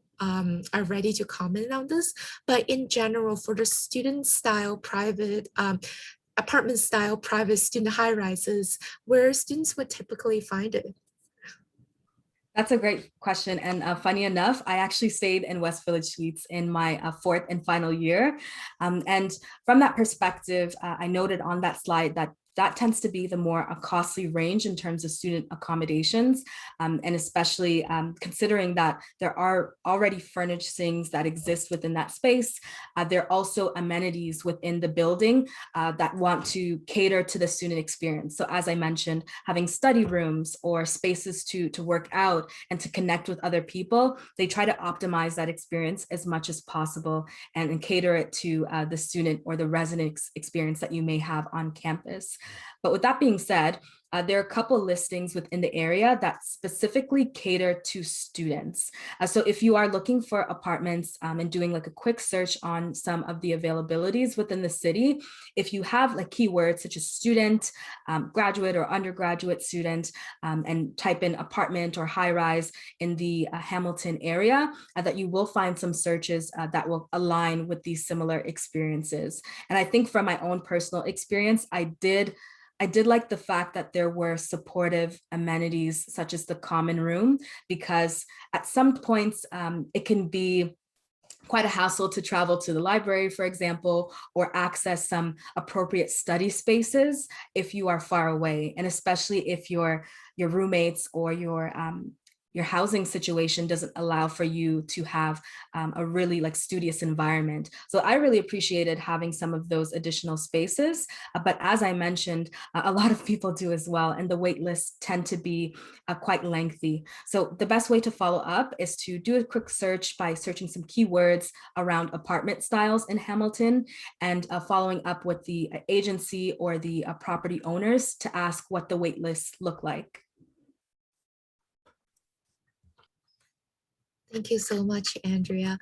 ready to comment on this. But in general, for the student style private apartment style private student high rises, where students would typically find it?
That's a great question. And funny enough, I actually stayed in West Village Suites in my fourth and final year. And from that perspective, I noted on that slide that that tends to be the more costly range in terms of student accommodations, and especially considering that there are already furnishings that exist within that space. There are also amenities within the building that want to cater to the student experience. So as I mentioned, having study rooms or spaces to work out and to connect with other people, they try to optimize that experience as much as possible, and cater it to the student or the resident experience that you may have on campus. But with that being said, there are a couple listings within the area that specifically cater to students. So if you are looking for apartments and doing like a quick search on some of the availabilities within the city, if you have like keywords such as student, graduate or undergraduate student, and type in apartment or high rise in the Hamilton area, that you will find some searches that will align with these similar experiences. And I think from my own personal experience, I did like the fact that there were supportive amenities such as the common room, because at some points it can be quite a hassle to travel to the library, for example, or access some appropriate study spaces if you are far away. And especially if your roommates or your housing situation doesn't allow for you to have a really like studious environment. So I really appreciated having some of those additional spaces. But as I mentioned, a lot of people do as well. And the wait lists tend to be quite lengthy. So the best way to follow up is to do a quick search by searching some keywords around apartment styles in Hamilton, and following up with the agency or the property owners to ask what the wait lists look like.
Thank you so much, Andrea.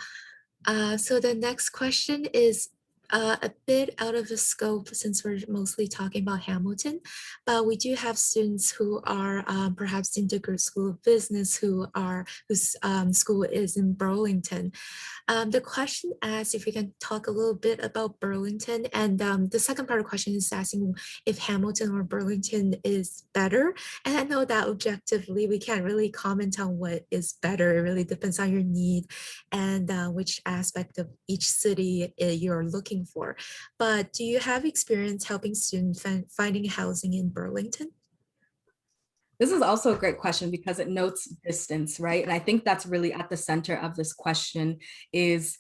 So the next question is a bit out of the scope since we're mostly talking about Hamilton, but we do have students who are perhaps in Degree School of Business whose school is in Burlington. The question asks if we can talk a little bit about Burlington, and the second part of the question is asking if Hamilton or Burlington is better. And I know that objectively we can't really comment on what is better. It really depends on your need and which aspect of each city you're looking for. But do you have experience helping students finding housing in Burlington?
This is also a great question because it notes distance, right? And I think that's really at the center of this question is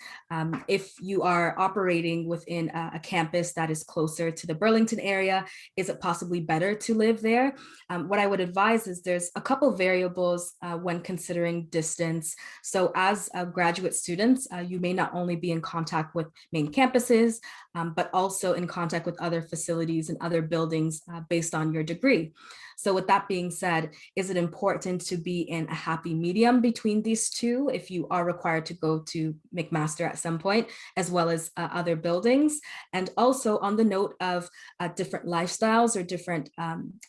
if you are operating within a campus that is closer to the Burlington area, is it possibly better to live there? What I would advise is there's a couple variables when considering distance. So as graduate students, you may not only be in contact with main campuses, but also in contact with other facilities and other buildings based on your degree. So with that being said, is it important to be in a happy medium between these two if you are required to go to McMaster at some point, as well as other buildings? And also on the note of different lifestyles or different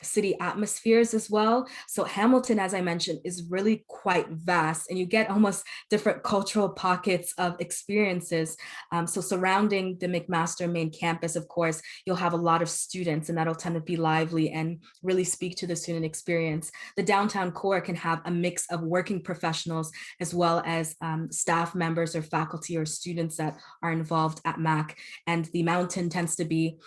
city atmospheres as well. So Hamilton, as I mentioned, is really quite vast and you get almost different cultural pockets of experiences. So surrounding the McMaster main campus, of course, you'll have a lot of students and that'll tend to be lively and really speak to the student experience. The downtown core can have a mix of working professionals as well as staff members or faculty or students that are involved at MAC. And the mountain tends to be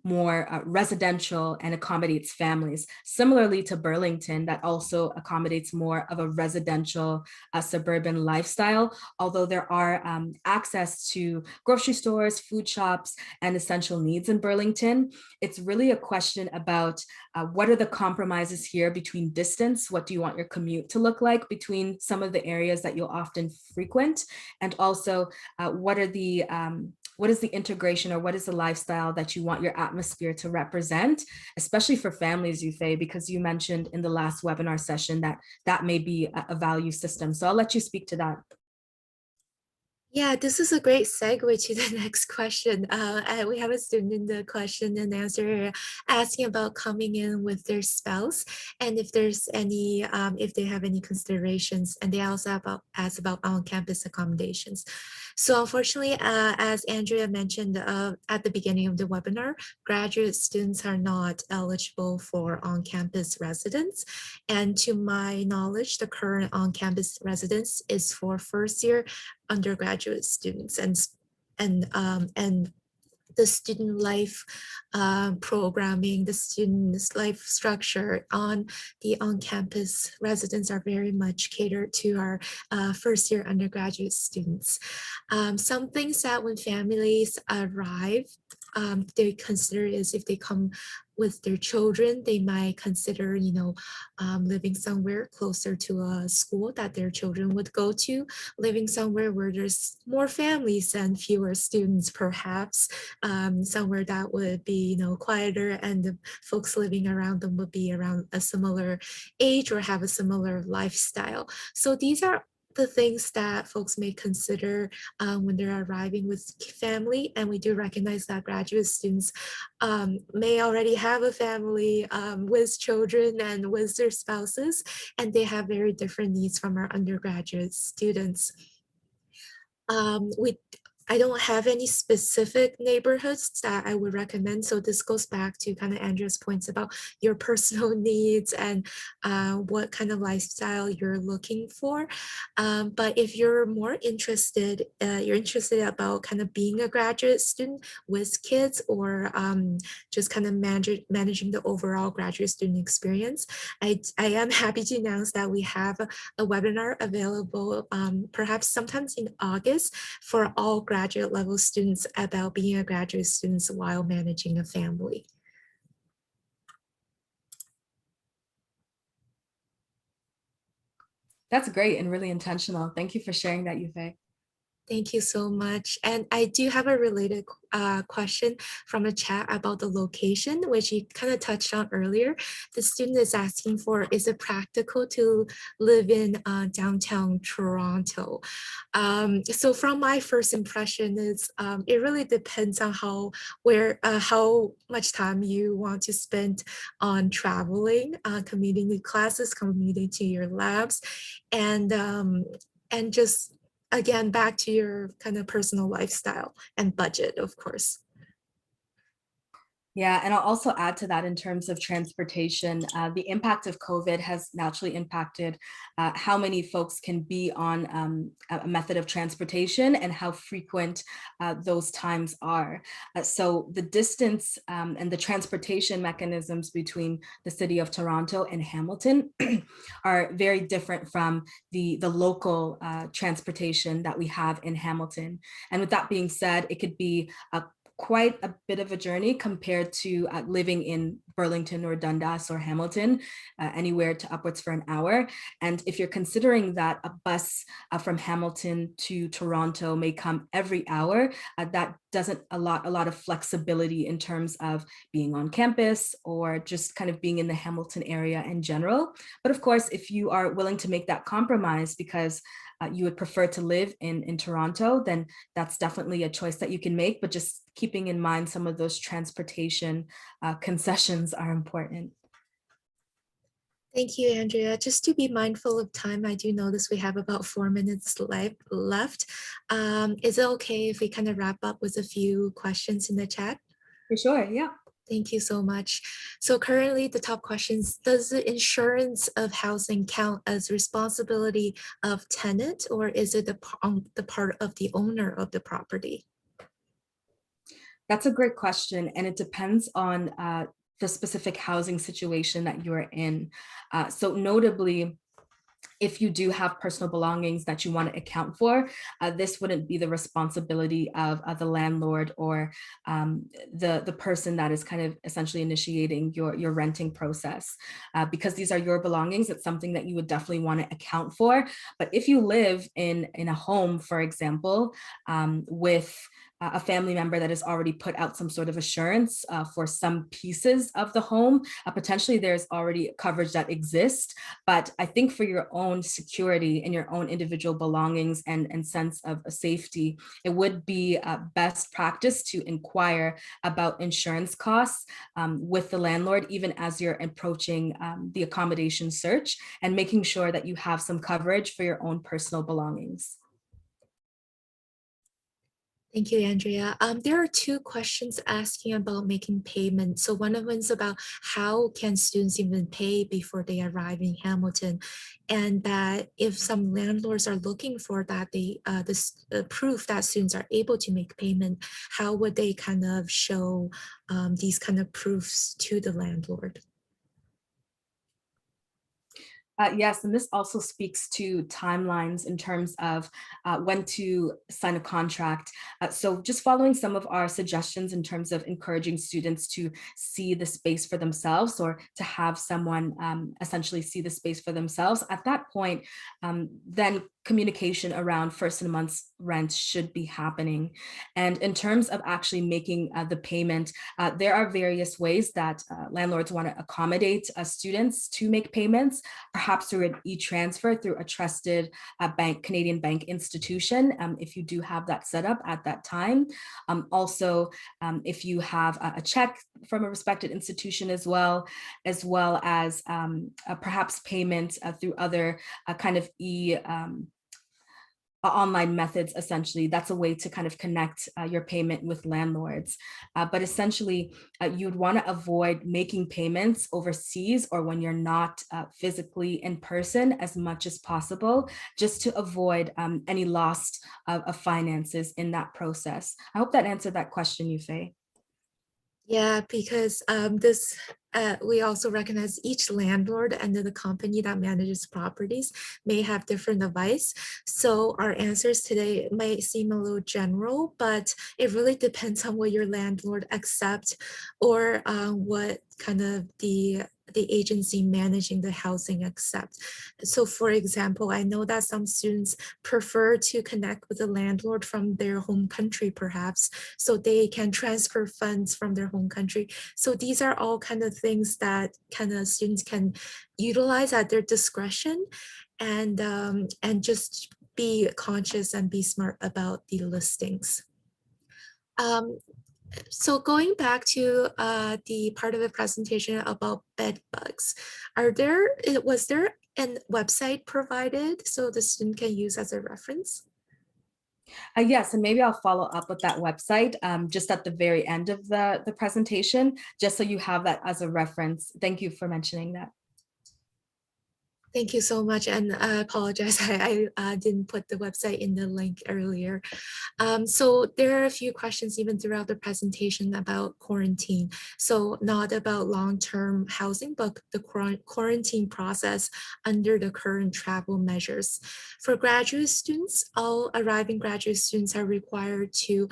more residential and accommodates families. Similarly to Burlington, that also accommodates more of a residential suburban lifestyle, although there are access to grocery stores, food shops, and essential needs in Burlington. It's really a question about what are the compromises here between distance? What do you want your commute to look like between some of the areas that you'll often frequent? And also, what is the integration or what is the lifestyle that you want your atmosphere to represent, especially for families, Yufei, because you mentioned in the last webinar session that that may be a value system. So I'll let you speak to that.
Yeah, this is a great segue to the next question. We have a student in the question and answer area asking about coming in with their spouse and if there's any, if they have any considerations, and they also ask about on-campus accommodations. So unfortunately, as Andrea mentioned at the beginning of the webinar, graduate students are not eligible for on-campus residence. And to my knowledge, the current on-campus residence is for first year undergraduate students, and the student life programming, the student's life structure on the on-campus residents are very much catered to our first year undergraduate students. Some things that when families arrive, they consider is if they come with their children, they might consider, living somewhere closer to a school that their children would go to, living somewhere where there's more families and fewer students, perhaps, somewhere that would be, quieter, and the folks living around them would be around a similar age or have a similar lifestyle. So these are the things that folks may consider when they're arriving with family. And we do recognize that graduate students may already have a family with children and with their spouses, and they have very different needs from our undergraduate students. We I don't have any specific neighborhoods that I would recommend. So this goes back to kind of Andrea's points about your personal needs and what kind of lifestyle you're looking for. But if you're more interested, you're interested about kind of being a graduate student with kids, or just kind of managing the overall graduate student experience, I am happy to announce that we have a webinar available perhaps sometimes in August for all graduate level students about being a graduate student while managing a family.
That's great and really intentional. Thank you for sharing that, Yufei.
Thank you so much. And I do have a related question from a chat about the location, which you kind of touched on earlier. The student is asking for, is it practical to live in downtown Toronto? So from my first impression is it really depends on how much time you want to spend on traveling, commuting to classes, commuting to your labs, and just again, back to your kind of personal lifestyle and budget, of course.
Yeah, and I'll also add to that in terms of transportation, the impact of COVID has naturally impacted how many folks can be on a method of transportation and how frequent those times are. So the distance and the transportation mechanisms between the city of Toronto and Hamilton are very different from the local transportation that we have in Hamilton. And with that being said, it could be quite a bit of a journey compared to living in Burlington or Dundas or Hamilton, anywhere to upwards for an hour. And if you're considering that a bus from Hamilton to Toronto may come every hour, that doesn't allot a lot of flexibility in terms of being on campus or just kind of being in the Hamilton area in general. But of course, if you are willing to make that compromise because you would prefer to live in Toronto, then that's definitely a choice that you can make, but just keeping in mind some of those transportation concessions are important.
Thank you, Andrea. Just to be mindful of time, I do notice we have about 4 minutes left. Is it okay if we kind of wrap up with a few questions in the chat?
For sure, yeah.
Thank you so much. So currently the top questions, does the insurance of housing count as responsibility of tenant, or is it the part of the owner of the property?
That's a great question, and it depends on the specific housing situation that you're in. So notably, if you do have personal belongings that you want to account for, this wouldn't be the responsibility of the landlord or the person that is kind of essentially initiating your renting process. Because these are your belongings, it's something that you would definitely want to account for. But if you live in a home, for example, with a family member that has already put out some sort of assurance for some pieces of the home, potentially there's already coverage that exists. But I think for your own security and your own individual belongings and sense of safety, it would be best practice to inquire about insurance costs with the landlord, even as you're approaching the accommodation search, and making sure that you have some coverage for your own personal belongings.
Thank you, Andrea. There are two questions asking about making payments. So one of them is about how can students even pay before they arrive in Hamilton, and that if some landlords are looking for that this proof that students are able to make payment, how would they kind of show these kind of proofs to the landlord?
Yes, and this also speaks to timelines in terms of when to sign a contract. So just following some of our suggestions in terms of encouraging students to see the space for themselves, or to have someone essentially see the space for themselves. At that point, then communication around first and month's rent should be happening. And in terms of actually making the payment, there are various ways that landlords want to accommodate students to make payments, perhaps through an e-transfer through a trusted Canadian bank institution, if you do have that set up at that time. Also, if you have a check from a respected institution as well as perhaps payment through other kind of online methods, essentially. That's a way to kind of connect your payment with landlords. But essentially, you'd want to avoid making payments overseas or when you're not physically in person as much as possible, just to avoid any loss of finances in that process. I hope that answered that question, Yufei.
Yeah, because we also recognize each landlord and the company that manages properties may have different advice. So our answers today might seem a little general, but it really depends on what your landlord accepts, or what kind of the the agency managing the housing accept. So for example, I know that some students prefer to connect with the landlord from their home country, perhaps, so they can transfer funds from their home country. So these are all kind of things that kind of students can utilize at their discretion, and just be conscious and be smart about the listings. So going back to the part of the presentation about bed bugs, was there a website provided so the student can use as a reference?
Yes, and maybe I'll follow up with that website just at the very end of the presentation, just so you have that as a reference. Thank you for mentioning that.
Thank you so much, and I apologize, I didn't put the website in the link earlier. So there are a few questions even throughout the presentation about quarantine. So not about long-term housing, but the quarantine process under the current travel measures. For graduate students, all arriving graduate students are required to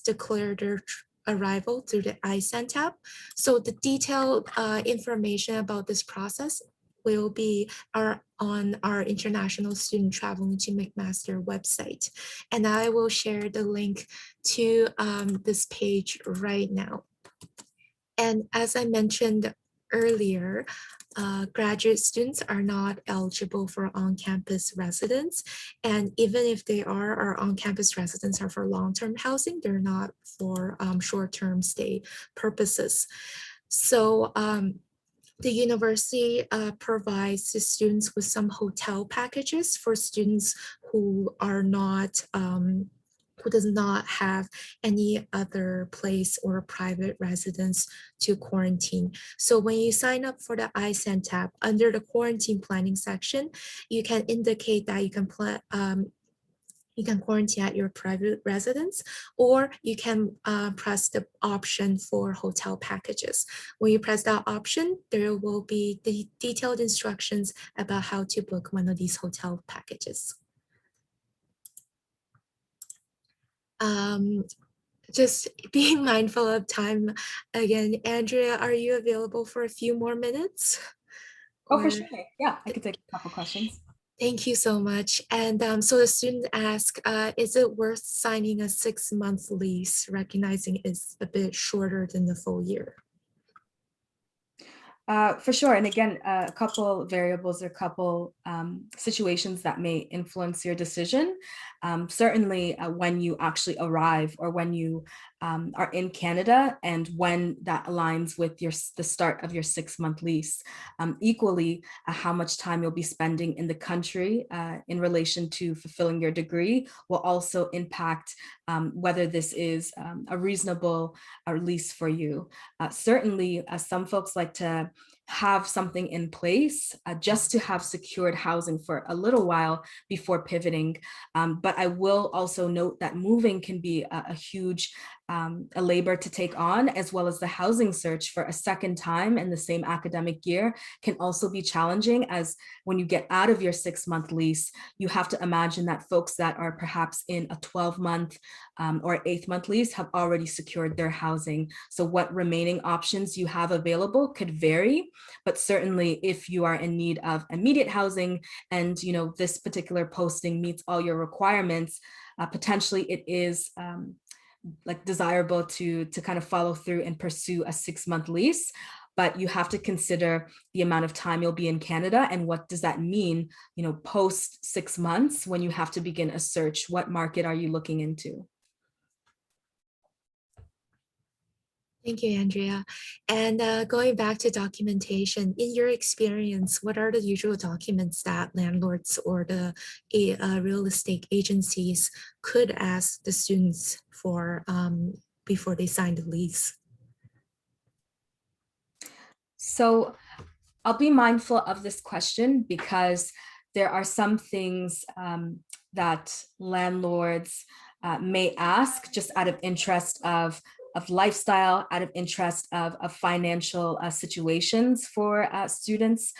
declare their arrival through the iSend tab. So the detailed information about this process will be on our international student traveling to McMaster website. And I will share the link to this page right now. And as I mentioned earlier, graduate students are not eligible for on-campus residence. And even if they are, our on-campus residents are for long-term housing, they're not for short-term stay purposes. So the university provides the students with some hotel packages for students who are not, who does not have any other place or private residence to quarantine. So when you sign up for the iSend tab under the quarantine planning section, you can indicate that you can quarantine at your private residence, or you can press the option for hotel packages. When you press that option, there will be the detailed instructions about how to book one of these hotel packages. Just being mindful of time. Again, Andrea, are you available for a few more minutes?
Oh, for sure. Yeah, I could take a couple questions.
Thank you so much. And so the student asked, is it worth signing a 6-month lease, recognizing it's a bit shorter than the full year?
For sure. And again, a couple variables or a couple situations that may influence your decision. Certainly when you actually arrive or when you are in Canada and when that aligns with the start of your 6-month lease. Equally, how much time you'll be spending in the country in relation to fulfilling your degree will also impact whether this is a reasonable lease for you. Certainly, some folks like to have something in place just to have secured housing for a little while before pivoting. But I will also note that moving can be a huge a labor to take on, as well as the housing search for a second time in the same academic year can also be challenging, as when you get out of your 6-month lease, you have to imagine that folks that are perhaps in a 12-month or 8th-month lease have already secured their housing. So what remaining options you have available could vary, but certainly if you are in need of immediate housing and this particular posting meets all your requirements, potentially it is like desirable to kind of follow through and pursue a 6-month lease. But you have to consider the amount of time you'll be in Canada and what does that mean, post 6 months when you have to begin a search. What market are you looking into?
Thank you, Andrea. And going back to documentation, in your experience, what are the usual documents that landlords or the real estate agencies could ask the students for before they sign the lease?
So I'll be mindful of this question because there are some things that landlords may ask just out of interest of lifestyle, out of interest of financial situations for students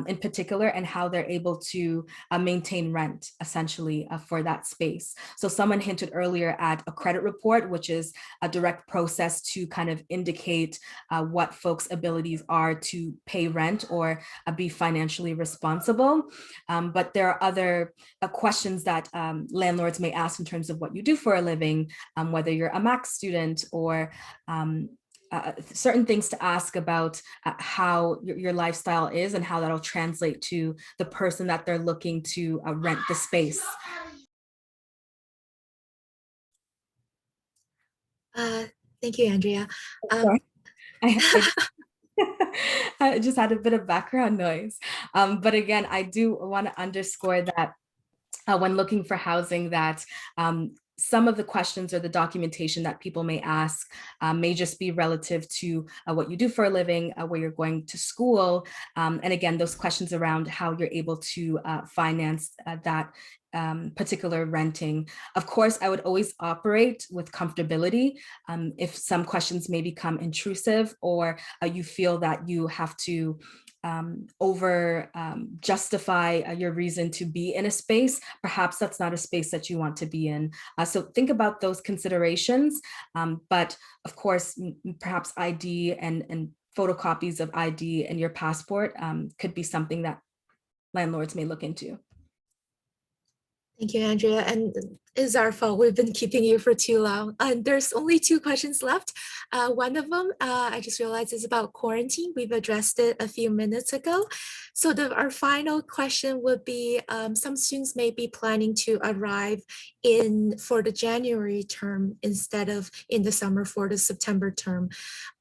in particular, and how they're able to maintain rent essentially for that space. So someone hinted earlier at a credit report, which is a direct process to kind of indicate what folks' abilities are to pay rent or be financially responsible. But there are other questions that landlords may ask in terms of what you do for a living, whether you're a McMatch student, or certain things to ask about how your lifestyle is and how that'll translate to the person that they're looking to rent the space.
Thank you, Andrea.
I just had a bit of background noise. But again, I do want to underscore that when looking for housing, that some of the questions or the documentation that people may ask may just be relative to what you do for a living, where you're going to school. And again, those questions around how you're able to finance that particular renting. Of course, I would always operate with comfortability. If some questions may become intrusive, or you feel that you have to justify your reason to be in a space, perhaps that's not a space that you want to be in. So think about those considerations. But of course, perhaps ID and photocopies of ID and your passport could be something that landlords may look into.
Thank you, Andrea. And it's our fault. We've been keeping you for too long. And there's only 2 questions left. One of them, I just realized, is about quarantine. We've addressed it a few minutes ago. So our final question would be, some students may be planning to arrive for the January term instead of in the summer for the September term.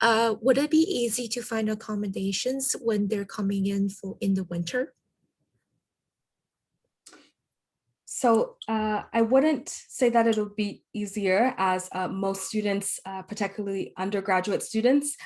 Would it be easy to find accommodations when they're coming in the winter?
So I wouldn't say that it'll be easier, as most students, particularly undergraduate students,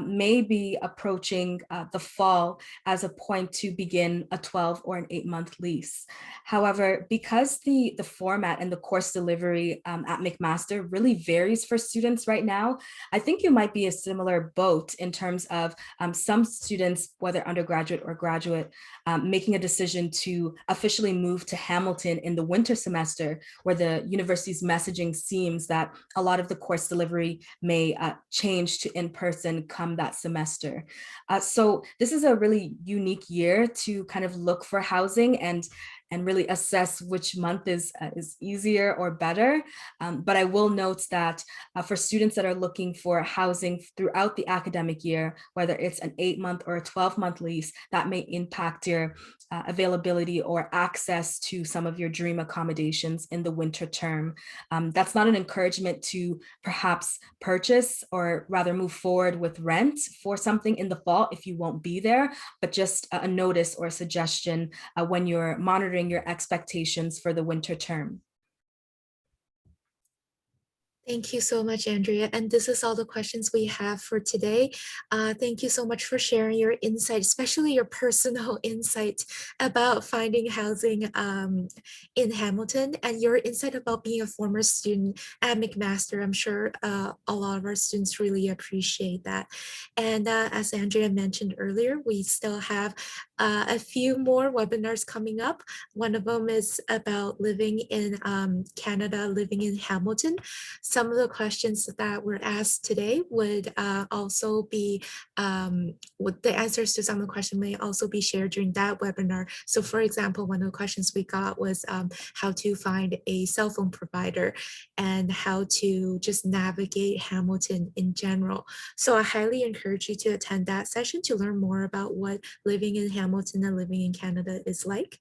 may be approaching the fall as a point to begin a 12 or an 8-month lease. However, because the format and the course delivery at McMaster really varies for students right now, I think you might be a similar boat in terms of some students, whether undergraduate or graduate, making a decision to officially move to Hamilton in the winter semester, where the university's messaging seems that a lot of the course delivery may change to in-person come that semester. So this is a really unique year to kind of look for housing and really assess which month is easier or better. But I will note that for students that are looking for housing throughout the academic year, whether it's an 8-month or a 12-month lease, that may impact your availability or access to some of your dream accommodations in the winter term. That's not an encouragement to perhaps purchase or rather move forward with rent for something in the fall if you won't be there, but just a notice or a suggestion when you're monitoring your expectations for the winter term.
Thank you so much, Andrea. And this is all the questions we have for today. Thank you so much for sharing your insight, especially your personal insight about finding housing in Hamilton, and your insight about being a former student at McMaster. I'm sure a lot of our students really appreciate that. And as Andrea mentioned earlier, we still have a few more webinars coming up. One of them is about living in Canada, living in Hamilton. Some of the questions that were asked today would also be, with the answers to some of the questions may also be shared during that webinar. So for example, one of the questions we got was how to find a cell phone provider and how to just navigate Hamilton in general. So I highly encourage you to attend that session to learn more about what living in Hamilton and living in Canada is like,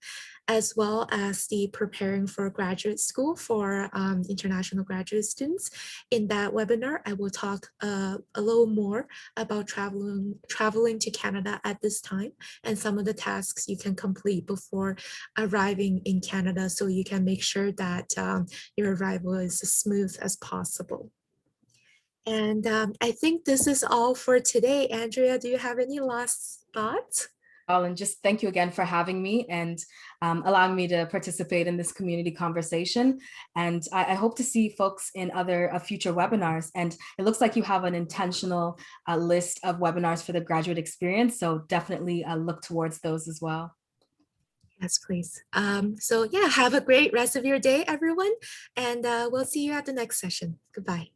as well as the preparing for graduate school for international graduate students. In that webinar, I will talk a little more about traveling to Canada at this time and some of the tasks you can complete before arriving in Canada, so you can make sure that your arrival is as smooth as possible. And I think this is all for today. Andrea, do you have any last thoughts?
And just thank you again for having me and allowing me to participate in this community conversation. And I hope to see folks in other future webinars. And it looks like you have an intentional list of webinars for the graduate experience. So definitely look towards those as well.
Yes, please. So yeah, have a great rest of your day, everyone. And we'll see you at the next session. Goodbye.